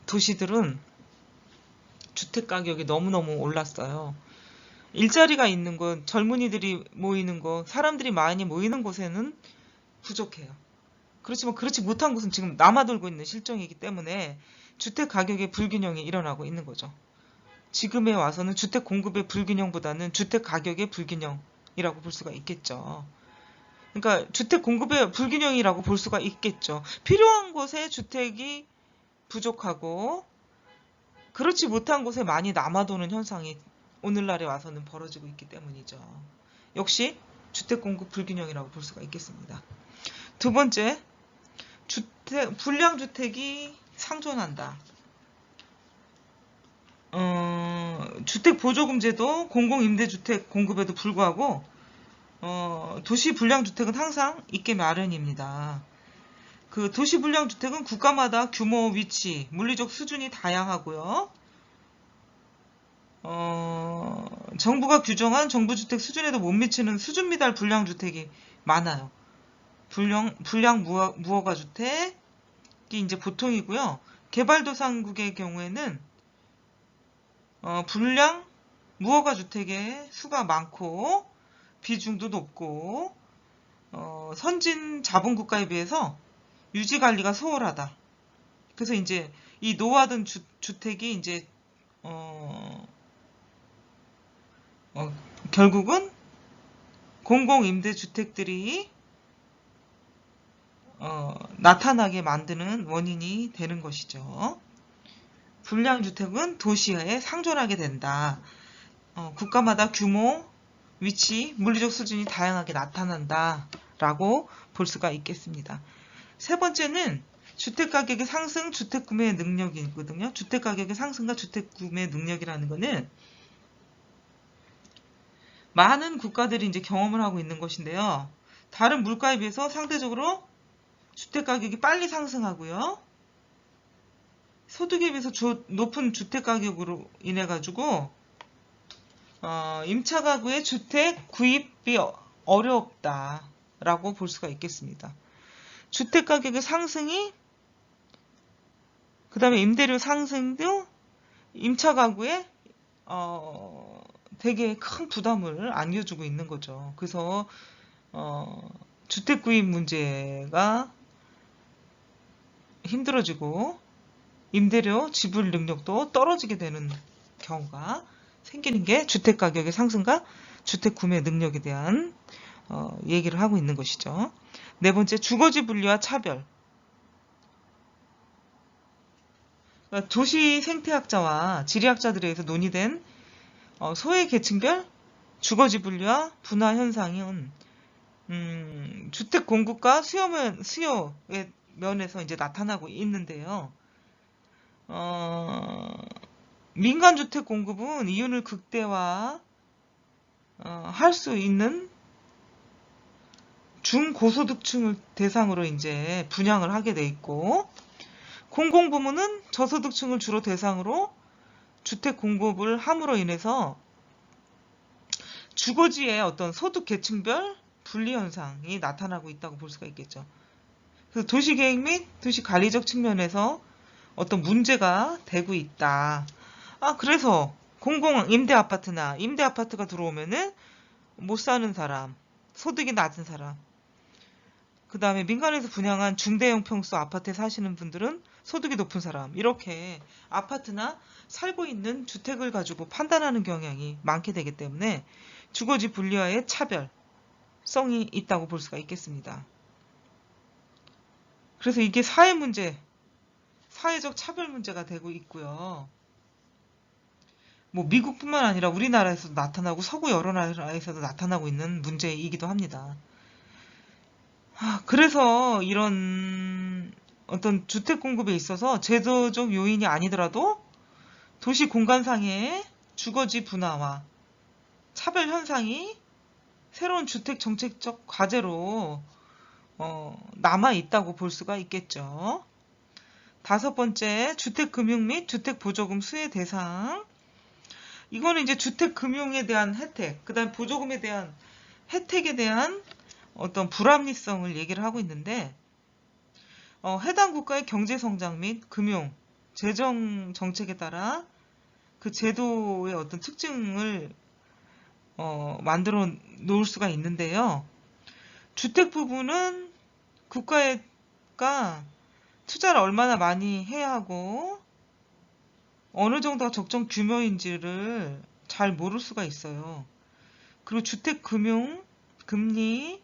도시들은 주택 가격이 너무너무 올랐어요. 일자리가 있는 곳, 젊은이들이 모이는 곳, 사람들이 많이 모이는 곳에는 부족해요. 그렇지만 그렇지 못한 곳은 지금 남아돌고 있는 실정이기 때문에 주택 가격의 불균형이 일어나고 있는 거죠. 지금에 와서는 주택 공급의 불균형보다는 주택 가격의 불균형이라고 볼 수가 있겠죠. 그러니까 주택 공급의 불균형이라고 볼 수가 있겠죠. 필요한 곳에 주택이 부족하고 그렇지 못한 곳에 많이 남아도는 현상이 오늘날에 와서는 벌어지고 있기 때문이죠. 역시 주택 공급 불균형이라고 볼 수가 있겠습니다. 두 번째, 불량주택이 상존한다. 주택보조금제도 공공임대주택 공급에도 불구하고 도시 불량주택은 항상 있게 마련입니다. 그 도시 불량주택은 국가마다 규모, 위치, 물리적 수준이 다양하고요. 정부가 규정한 정부주택 수준에도 못 미치는 수준 미달 불량주택이 많아요. 불량 무허가 주택이 이제 보통이고요. 개발도상국의 경우에는 불량 무허가 주택의 수가 많고 비중도 높고 선진 자본국가에 비해서 유지 관리가 소홀하다. 그래서 이제 이 노후화된 주택이 이제 결국은 공공임대주택들이 나타나게 만드는 원인이 되는 것이죠. 불량주택은 도시에 상존하게 된다. 국가마다 규모, 위치, 물리적 수준이 다양하게 나타난다 라고 볼 수가 있겠습니다. 세 번째는 주택가격의 상승, 주택구매 능력이거든요. 주택가격의 상승과 주택구매 능력이라는 것은 많은 국가들이 이제 경험을 하고 있는 것인데요. 다른 물가에 비해서 상대적으로 주택가격이 빨리 상승하고요. 소득에 비해서 높은 주택가격으로 인해 가지고 임차 가구의 주택 구입이 어렵다라고 볼 수가 있겠습니다. 주택가격의 상승이 그 다음에 임대료 상승도 임차 가구에 되게 큰 부담을 안겨주고 있는 거죠. 그래서 주택 구입 문제가 힘들어지고 임대료 지불 능력도 떨어지게 되는 경우가 생기는 게 주택가격의 상승과 주택 구매 능력에 대한 얘기를 하고 있는 것이죠. 네 번째, 주거지 분리와 차별. 도시 생태학자와 지리학자들에 의해서 논의된 소외 계층별 주거지 분리와 분화 현상은 주택 공급과 수요의 면에서 이제 나타나고 있는데요. 민간 주택 공급은 이윤을 극대화 할 수 있는 중고소득층을 대상으로 이제 분양을 하게 돼 있고, 공공부문은 저소득층을 주로 대상으로 주택 공급을 함으로 인해서 주거지의 어떤 소득 계층별 분리 현상이 나타나고 있다고 볼 수가 있겠죠. 그래서 도시계획 및 도시관리적 측면에서 어떤 문제가 되고 있다. 그래서 공공 임대 아파트나 임대 아파트가 들어오면은 못 사는 사람, 소득이 낮은 사람, 그 다음에 민간에서 분양한 중대형 평수 아파트에 사시는 분들은 소득이 높은 사람, 이렇게 아파트나 살고 있는 주택을 가지고 판단하는 경향이 많게 되기 때문에 주거지 분리와의 차별성이 있다고 볼 수가 있겠습니다. 그래서 이게 사회 문제, 사회적 차별 문제가 되고 있고요. 뭐 미국뿐만 아니라 우리나라에서도 나타나고 서구 여러 나라에서도 나타나고 있는 문제이기도 합니다. 그래서 이런 어떤 주택 공급에 있어서 제도적 요인이 아니더라도 도시 공간상의 주거지 분화와 차별 현상이 새로운 주택 정책적 과제로 남아 있다고 볼 수가 있겠죠. 다섯 번째, 주택금융 및 주택보조금 수혜 대상. 이거는 이제 주택금융에 대한 혜택, 그 다음 보조금에 대한 혜택에 대한 어떤 불합리성을 얘기를 하고 있는데, 해당 국가의 경제성장 및 금융, 재정 정책에 따라 그 제도의 어떤 특징을 만들어 놓을 수가 있는데요. 주택 부분은 국가가 투자를 얼마나 많이 해야 하고 어느 정도가 적정 규모인지를 잘 모를 수가 있어요. 그리고 주택 금융, 금리,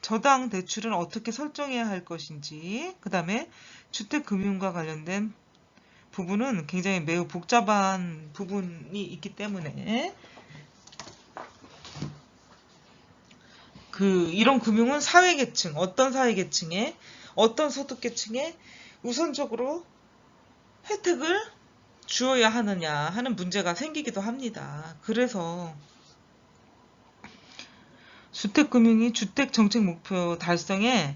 저당 대출은 어떻게 설정해야 할 것인지, 그 다음에 주택 금융과 관련된 부분은 굉장히 매우 복잡한 부분이 있기 때문에 이런 금융은 사회계층, 어떤 사회계층에 어떤 소득계층에 우선적으로 혜택을 주어야 하느냐 하는 문제가 생기기도 합니다. 그래서 주택금융이 주택정책 목표 달성에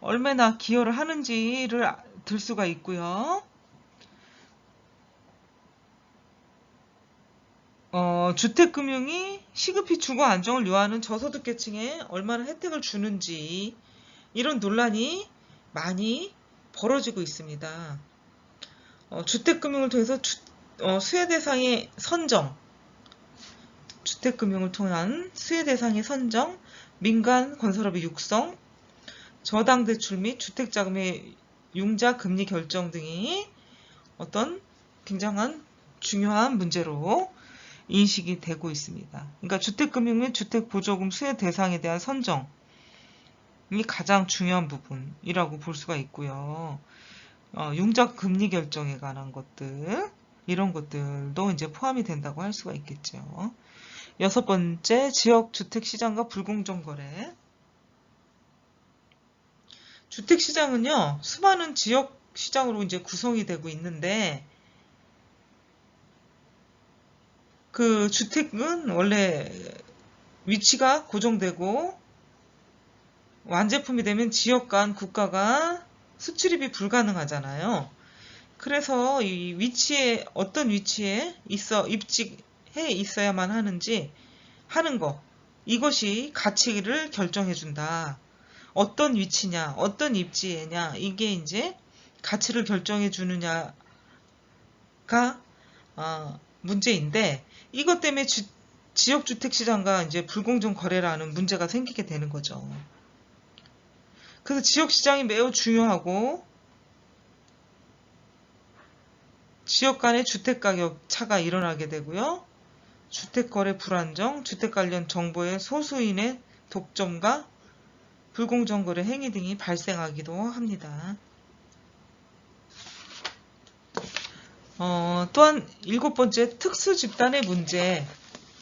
얼마나 기여를 하는지를 들 수가 있고요. 주택금융이 시급히 주거 안정을 요하는 저소득계층에 얼마나 혜택을 주는지 이런 논란이 많이 벌어지고 있습니다. 주택금융을 통해서 수혜 대상의 선정, 주택금융을 통한 수혜 대상의 선정, 민간 건설업의 육성, 저당대출 및 주택자금의 융자 금리 결정 등이 어떤 굉장한 중요한 문제로 인식이 되고 있습니다. 그러니까 주택금융 및 주택보조금 수혜 대상에 대한 선정이 가장 중요한 부분이라고 볼 수가 있고요. 융자 금리 결정에 관한 것들, 이런 것들도 이제 포함이 된다고 할 수가 있겠죠. 6번째, 지역 주택시장과 불공정 거래. 주택시장은요, 수많은 지역 시장으로 이제 구성이 되고 있는데, 그 주택은 원래 위치가 고정되고 완제품이 되면 지역 간 국가가 수출입이 불가능하잖아요. 그래서 이 위치에 어떤 위치에 입지해 있어야만 하는 거, 이것이 가치를 결정해 준다. 어떤 위치냐, 어떤 입지에냐, 이게 이제 가치를 결정해 주느냐가 문제인데, 이것 때문에 지역주택시장과 이제 불공정 거래라는 문제가 생기게 되는 거죠. 그래서 지역시장이 매우 중요하고, 지역 간의 주택가격 차가 일어나게 되고요. 주택거래 불안정, 주택 관련 정보의 소수인의 독점과 불공정 거래 행위 등이 발생하기도 합니다. 또한 7번째, 특수집단의 문제.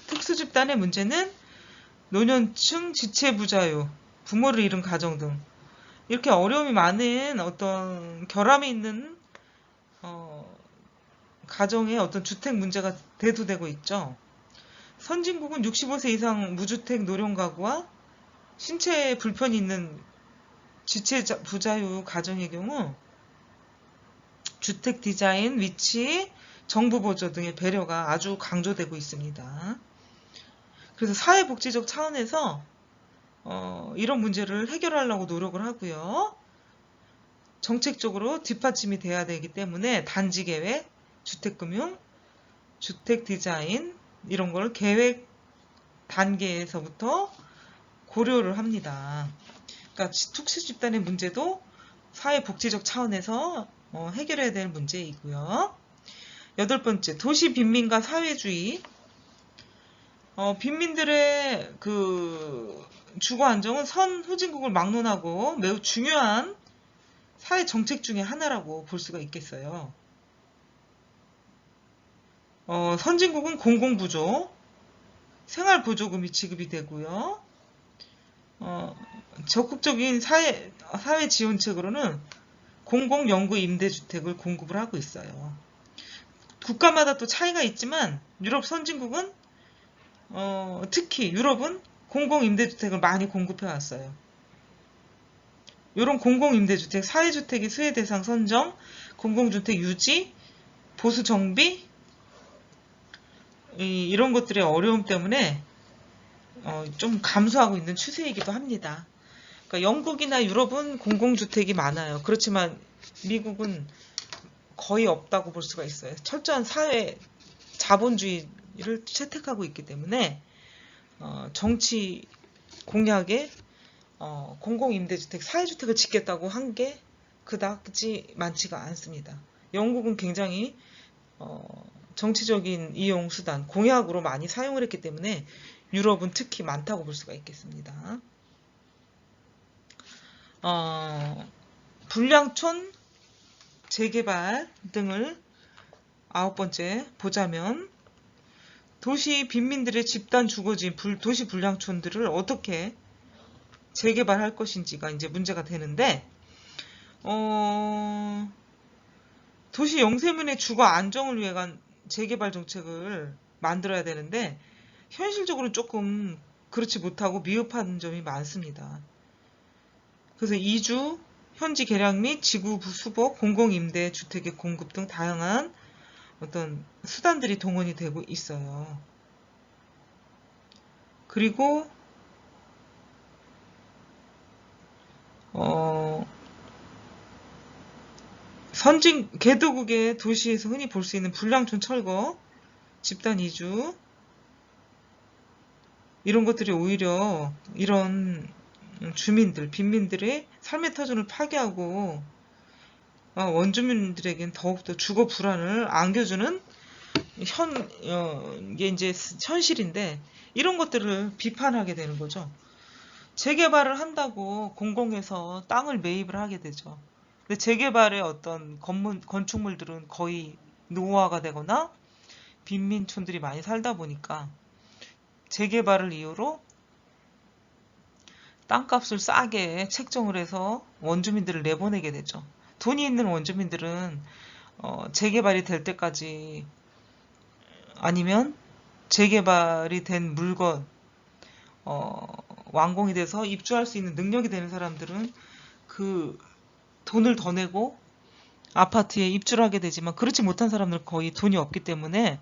특수집단의 문제는 노년층, 지체부자유, 부모를 잃은 가정 등 이렇게 어려움이 많은 어떤 결함이 있는 가정의 어떤 주택 문제가 대두되고 있죠. 선진국은 65세 이상 무주택 노령가구와 신체 불편이 있는 지체부자유 가정의 경우 주택 디자인, 위치, 정부 보조 등의 배려가 아주 강조되고 있습니다. 그래서 사회복지적 차원에서 이런 문제를 해결하려고 노력을 하고요. 정책적으로 뒷받침이 돼야 되기 때문에 단지 계획, 주택금융, 주택 디자인 이런 걸 계획 단계에서부터 고려를 합니다. 그러니까 특수집단의 문제도 사회복지적 차원에서 해결해야 될 문제이고요. 8번째, 도시 빈민가 사회주의. 빈민들의 그 주거 안정은 선후진국을 막론하고 매우 중요한 사회 정책 중의 하나라고 볼 수가 있겠어요. 선진국은 공공부조, 생활보조금이 지급이 되고요. 적극적인 사회 지원책으로는 공공연구 임대주택을 공급을 하고 있어요. 국가마다 또 차이가 있지만 유럽 선진국은 특히 유럽은 공공임대주택을 많이 공급해 왔어요. 이런 공공임대주택, 사회주택의 수혜 대상 선정, 공공주택 유지, 보수 정비 이런 것들의 어려움 때문에 좀 감소하고 있는 추세이기도 합니다. 그러니까 영국이나 유럽은 공공주택이 많아요. 그렇지만 미국은 거의 없다고 볼 수가 있어요. 철저한 사회 자본주의를 채택하고 있기 때문에 정치 공약에 공공임대주택, 사회주택을 짓겠다고 한 게 그다지 많지가 않습니다. 영국은 굉장히 정치적인 이용수단, 공약으로 많이 사용을 했기 때문에 유럽은 특히 많다고 볼 수가 있겠습니다. 불량촌 재개발 등을 9번째 보자면 도시 빈민들의 집단 주거지인 도시 불량촌들을 어떻게 재개발할 것인지가 이제 문제가 되는데 도시 영세민의 주거 안정을 위한 재개발 정책을 만들어야 되는데 현실적으로 조금 그렇지 못하고 미흡한 점이 많습니다. 그래서 이주, 현지 개량 및 지구 수복, 공공임대 주택의 공급 등 다양한 어떤 수단들이 동원이 되고 있어요. 그리고 선진 개도국의 도시에서 흔히 볼 수 있는 불량촌 철거, 집단 이주 이런 것들이 오히려 이런 주민들, 빈민들의 삶의 터전을 파괴하고 원주민들에겐 더욱더 주거 불안을 안겨주는 이게 이제 현실인데 이런 것들을 비판하게 되는 거죠. 재개발을 한다고 공공에서 땅을 매입을 하게 되죠. 근데 재개발의 어떤 건축물들은 거의 노후화가 되거나 빈민촌들이 많이 살다 보니까 재개발을 이유로 땅값을 싸게 책정을 해서 원주민들을 내보내게 되죠. 돈이 있는 원주민들은 재개발이 될 때까지 아니면 재개발이 된 물건 완공이 돼서 입주할 수 있는 능력이 되는 사람들은 그 돈을 더 내고 아파트에 입주를 하게 되지만 그렇지 못한 사람들은 거의 돈이 없기 때문에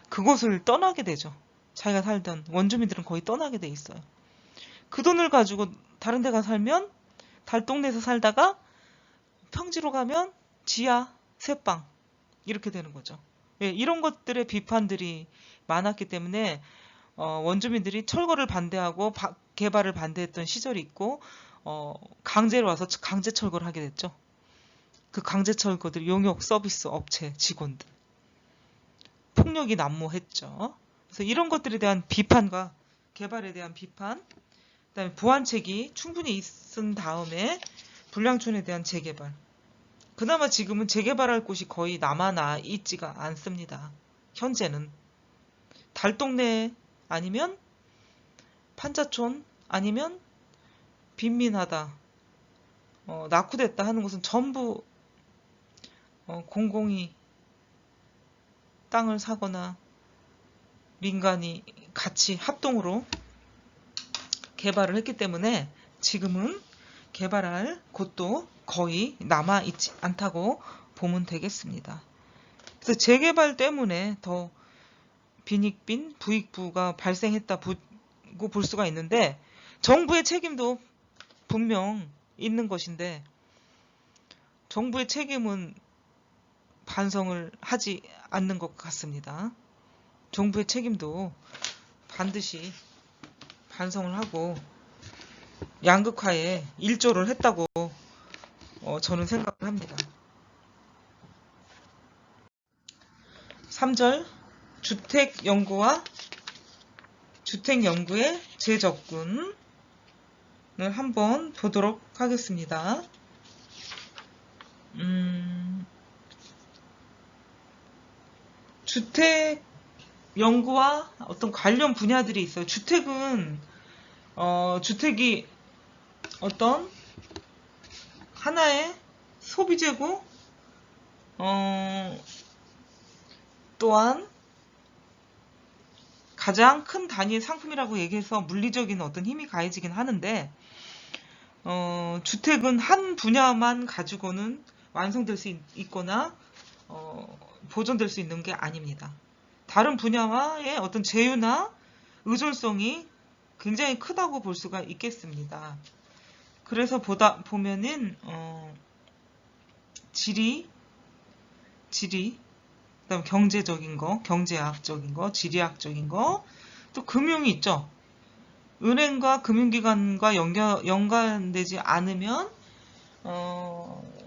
그곳을 떠나게 되죠. 자기가 살던 원주민들은 거의 떠나게 돼 있어요. 그 돈을 가지고 다른 데 가서 살면 달동네에서 살다가 평지로 가면 지하, 새방 이렇게 되는 거죠. 예, 이런 것들의 비판들이 많았기 때문에 원주민들이 철거를 반대하고 개발을 반대했던 시절이 있고 강제로 와서 강제 철거를 하게 됐죠. 그 강제 철거들 용역 서비스 업체 직원들 폭력이 난무했죠. 그래서 이런 것들에 대한 비판과 개발에 대한 비판, 그다음에 보완책이 충분히 있은 다음에 불량촌에 대한 재개발. 그나마 지금은 재개발할 곳이 거의 남아나 있지가 않습니다. 현재는 달동네 아니면 판자촌 아니면 빈민하다 낙후됐다 하는 곳은 전부 공공이 땅을 사거나 민간이 같이 합동으로 개발을 했기 때문에 지금은 개발할 곳도 거의 남아있지 않다고 보면 되겠습니다. 그래서 재개발 때문에 더 빈익빈 부익부가 발생했다고 볼 수가 있는데 정부의 책임도 분명 있는 것인데 정부의 책임은 반성을 하지 않는 것 같습니다. 정부의 책임도 반드시 반성을 하고 양극화에 일조를 했다고 저는 생각을 합니다. 3절 주택연구와 주택연구의 재접근을 한번 보도록 하겠습니다. 주택 연구와 어떤 관련 분야들이 있어요. 주택은 주택이 어떤 하나의 소비재고 또한 가장 큰 단위의 상품이라고 얘기해서 물리적인 어떤 힘이 가해지긴 하는데 주택은 한 분야만 가지고는 완성될 수 있거나 보존될 수 있는 게 아닙니다. 다른 분야와의 어떤 제휴나 의존성이 굉장히 크다고 볼 수가 있겠습니다. 그래서 보면은 지리, 그다음 경제적인 거, 경제학적인 거, 지리학적인 거, 또 금융이 있죠. 은행과 금융기관과 연관되지 않으면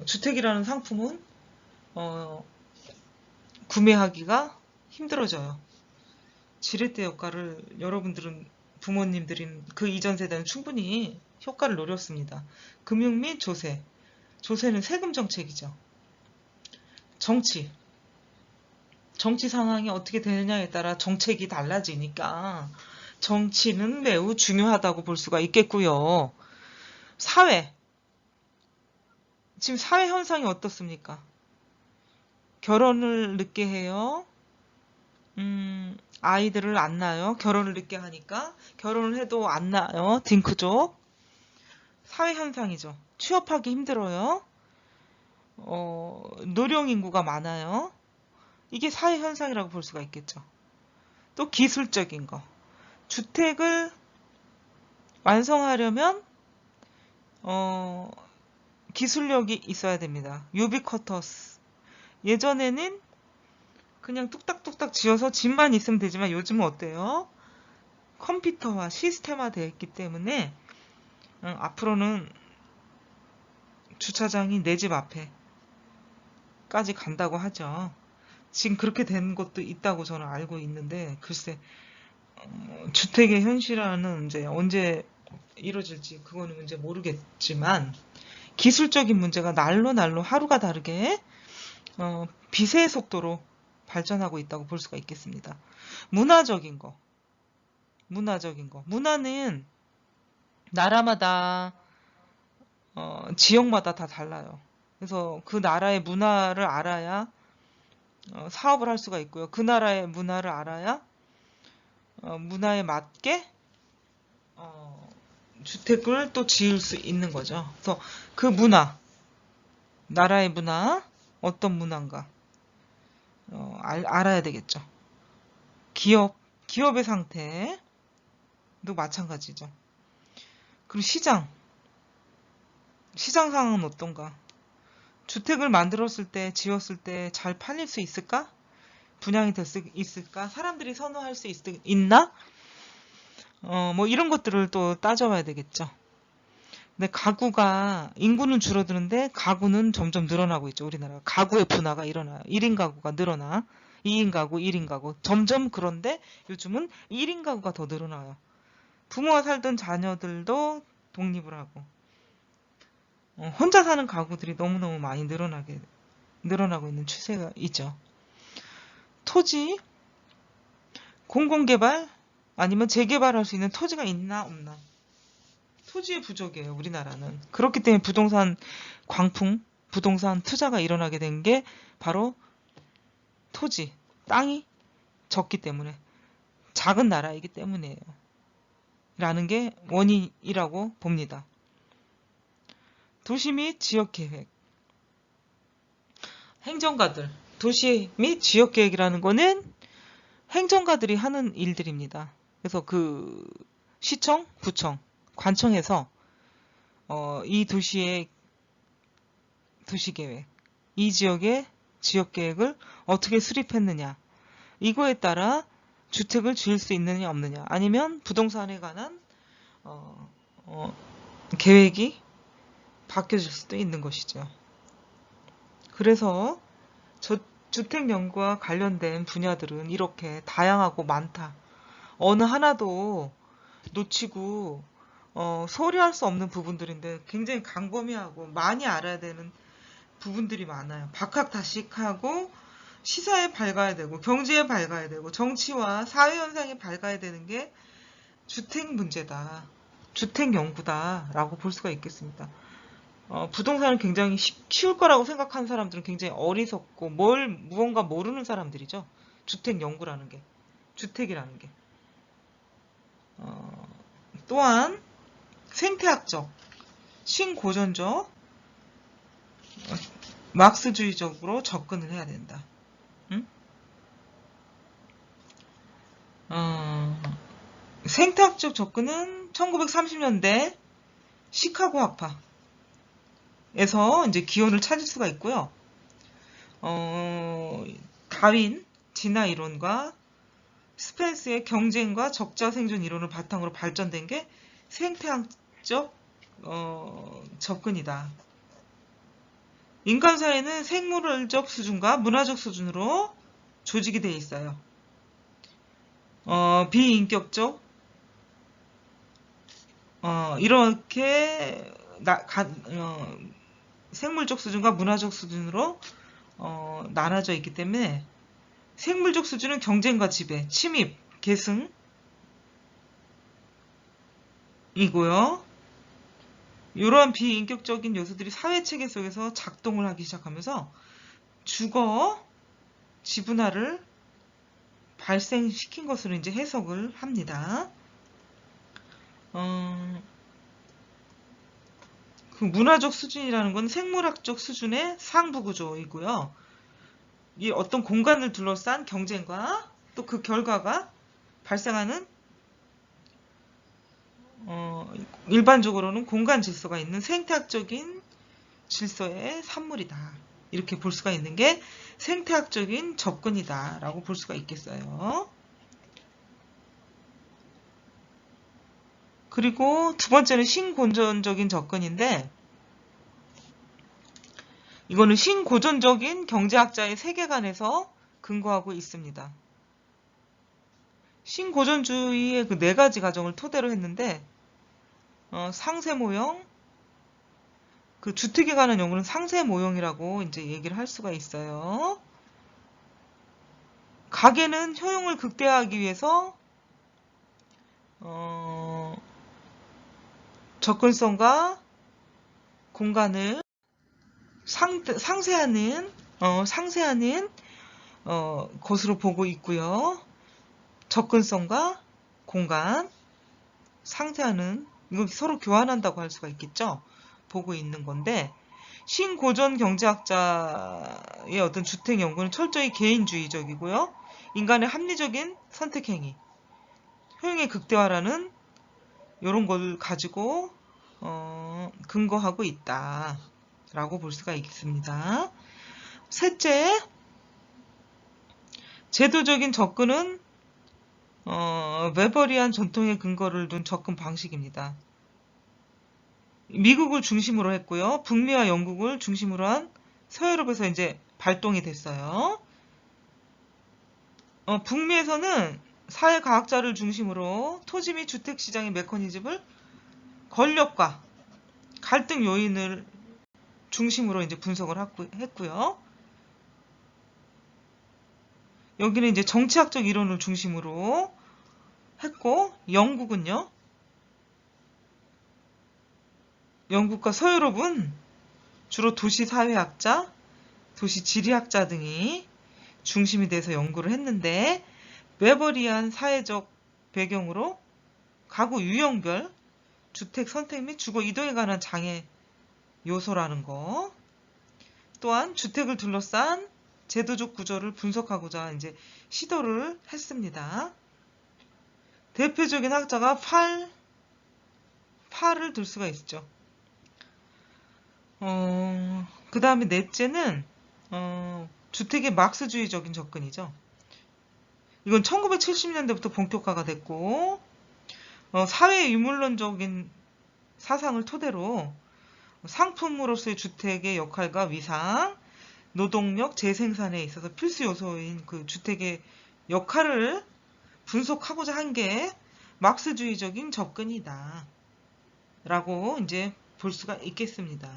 주택이라는 상품은 구매하기가 힘들어져요. 지렛대 효과를 여러분들은 부모님들인 그 이전 세대는 충분히 효과를 노렸습니다. 금융 및 조세. 조세는 세금 정책이죠. 정치 상황이 어떻게 되느냐에 따라 정책이 달라지니까 정치는 매우 중요하다고 볼 수가 있겠고요. 사회. 지금 사회 현상이 어떻습니까? 결혼을 늦게 해요. 아이들을 안 낳아요. 결혼을 늦게 하니까. 결혼을 해도 안 낳아요. 딩크족. 사회 현상이죠. 취업하기 힘들어요. 노령 인구가 많아요. 이게 사회 현상이라고 볼 수가 있겠죠. 또 기술적인 거. 주택을 완성하려면 기술력이 있어야 됩니다. 유비쿼터스. 예전에는 그냥 뚝딱뚝딱 지어서 집만 있으면 되지만 요즘은 어때요? 컴퓨터화, 시스템화 되어 있기 때문에 앞으로는 주차장이 내 집 앞에까지 간다고 하죠. 지금 그렇게 된 것도 있다고 저는 알고 있는데 글쎄 주택의 현실화는 이제 언제 이루어질지 그거는 이제 모르겠지만 기술적인 문제가 날로 하루가 다르게 빛의 속도로 발전하고 있다고 볼 수가 있겠습니다. 문화적인 거. 문화는 나라마다 지역마다 다 달라요. 그래서 그 나라의 문화를 알아야 사업을 할 수가 있고요. 그 나라의 문화를 알아야 문화에 맞게 주택을 또 지을 수 있는 거죠. 그래서 그 문화, 나라의 문화, 어떤 문화인가 알아야 되겠죠. 기업의 상태도 마찬가지죠. 그리고 시장 상황은 어떤가? 주택을 만들었을 때, 지었을 때 잘 팔릴 수 있을까? 분양이 될 수 있을까? 사람들이 선호할 수 있나? 뭐 이런 것들을 또 따져봐야 되겠죠. 근데 인구는 줄어드는데 가구는 점점 늘어나고 있죠, 우리나라. 가구의 분화가 일어나요. 1인 가구가 늘어나. 2인 가구, 1인 가구. 점점 그런데 요즘은 1인 가구가 더 늘어나요. 부모와 살던 자녀들도 독립을 하고. 혼자 사는 가구들이 너무너무 많이 늘어나고 있는 추세가 있죠. 토지, 공공개발, 아니면 재개발할 수 있는 토지가 있나 없나. 토지의 부족이에요, 우리나라는. 그렇기 때문에 부동산 투자가 일어나게 된 게 바로 땅이 적기 때문에, 작은 나라이기 때문이에요. 라는 게 원인이라고 봅니다. 도시 및 지역계획. 행정가들. 도시 및 지역계획이라는 거는 행정가들이 하는 일들입니다. 그래서 그 시청, 구청, 관청에서 이 도시의 도시계획, 이 지역의 지역계획을 어떻게 수립했느냐, 이거에 따라 주택을 지을 수 있느냐 없느냐, 아니면 부동산에 관한 계획이 바뀌어질 수도 있는 것이죠. 그래서 주택 연구와 관련된 분야들은 이렇게 다양하고 많다. 어느 하나도 놓치고 소홀히할 수 없는 부분들인데 굉장히 광범위하고 많이 알아야 되는 부분들이 많아요. 박학다식하고 시사에 밝아야 되고 경제에 밝아야 되고 정치와 사회 현상에 밝아야 되는 게 주택 문제다. 주택 연구다라고 볼 수가 있겠습니다. 부동산을 굉장히 쉬울 거라고 생각하는 사람들은 굉장히 어리석고 무언가 모르는 사람들이죠. 주택 연구라는 게, 주택이라는 게. 또한 생태학적, 신고전적, 막스주의적으로 접근을 해야 된다. 응? 생태학적 접근은 1930년대 시카고 학파에서 이제 기원을 찾을 수가 있고요. 다윈 진화 이론과 스펜스의 경쟁과 적자 생존 이론을 바탕으로 발전된 게 생태학적 접근이다. 인간 사회는 생물적 수준과 문화적 수준으로 조직이 되어 있어요. 비인격적 이렇게 생물적 수준과 문화적 수준으로 나눠져 있기 때문에 생물적 수준은 경쟁과 지배, 침입, 계승이고요. 이러한 비인격적인 요소들이 사회체계 속에서 작동을 하기 시작하면서 주거, 지분화를 발생시킨 것으로 이제 해석을 합니다. 그 문화적 수준이라는 건 생물학적 수준의 상부 구조이고요. 이 어떤 공간을 둘러싼 경쟁과 또 그 결과가 발생하는 일반적으로는 공간 질서가 있는 생태학적인 질서의 산물이다. 이렇게 볼 수가 있는 게 생태학적인 접근이다 라고 볼 수가 있겠어요. 그리고 두 번째는 신고전적인 접근인데, 이거는 신고전적인 경제학자의 세계관에서 근거하고 있습니다. 신고전주의의 그 네 가지 가정을 토대로 했는데, 상세 모형, 그 주택에 관한 연구는 상세 모형이라고 이제 얘기를 할 수가 있어요. 가계는 효용을 극대화하기 위해서 접근성과 공간을 상세하는 것으로 보고 있고요. 접근성과 공간, 상세하는, 이거 서로 교환한다고 할 수가 있겠죠. 보고 있는 건데, 신고전 경제학자의 어떤 주택 연구는 철저히 개인주의적이고요. 인간의 합리적인 선택행위, 효용의 극대화라는 이런 걸 가지고 근거하고 있다라고 볼 수가 있습니다. 셋째, 제도적인 접근은 웨버리안 전통의 근거를 둔 접근 방식입니다. 미국을 중심으로 했고요. 북미와 영국을 중심으로 한 서유럽에서 이제 발동이 됐어요. 북미에서는 사회과학자를 중심으로 토지 및 주택시장의 메커니즘을 권력과 갈등 요인을 중심으로 이제 분석을 했고요. 여기는 이제 정치학적 이론을 중심으로 했고, 영국과 서유럽은 주로 도시사회학자, 도시지리학자 등이 중심이 돼서 연구를 했는데, 웨버리안 사회적 배경으로 가구 유형별 주택 선택 및 주거 이동에 관한 장애 요소라는 거, 또한 주택을 둘러싼 제도적 구조를 분석하고자 이제 시도를 했습니다. 대표적인 학자가 팔을 들 수가 있죠. 그 다음에 넷째는 주택의 막스주의적인 접근이죠. 이건 1970년대부터 본격화가 됐고, 사회 유물론적인 사상을 토대로 상품으로서의 주택의 역할과 위상, 노동력 재생산에 있어서 필수 요소인 그 주택의 역할을 분석하고자 한 게 막스주의적인 접근이다 라고 이제 볼 수가 있겠습니다.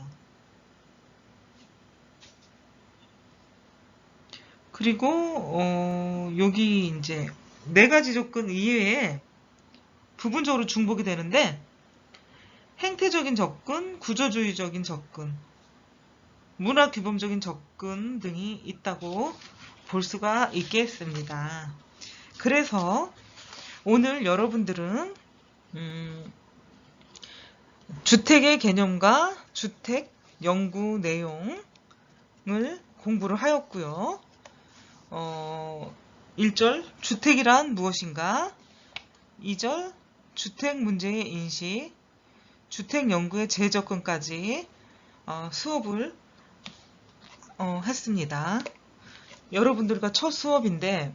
그리고 여기 이제 네 가지 접근 이외에 부분적으로 중복이 되는데, 행태적인 접근, 구조주의적인 접근, 문화 규범적인 접근 등이 있다고 볼 수가 있겠습니다. 그래서 오늘 여러분들은 주택의 개념과 주택 연구 내용을 공부를 하였고요. 1절 주택이란 무엇인가, 2절 주택 문제의 인식, 주택 연구의 재접근까지 수업을 했습니다. 여러분들과 첫 수업인데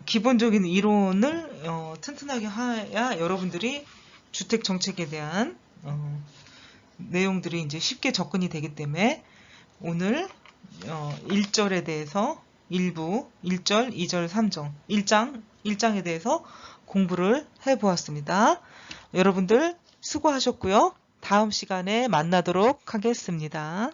기본적인 이론을 튼튼하게 해야 여러분들이 주택 정책에 대한 내용들이 이제 쉽게 접근이 되기 때문에 오늘 1절에 대해서 일부 1절, 2절, 3절 1장에 대해서 공부를 해보았습니다. 여러분들 수고하셨고요. 다음 시간에 만나도록 하겠습니다.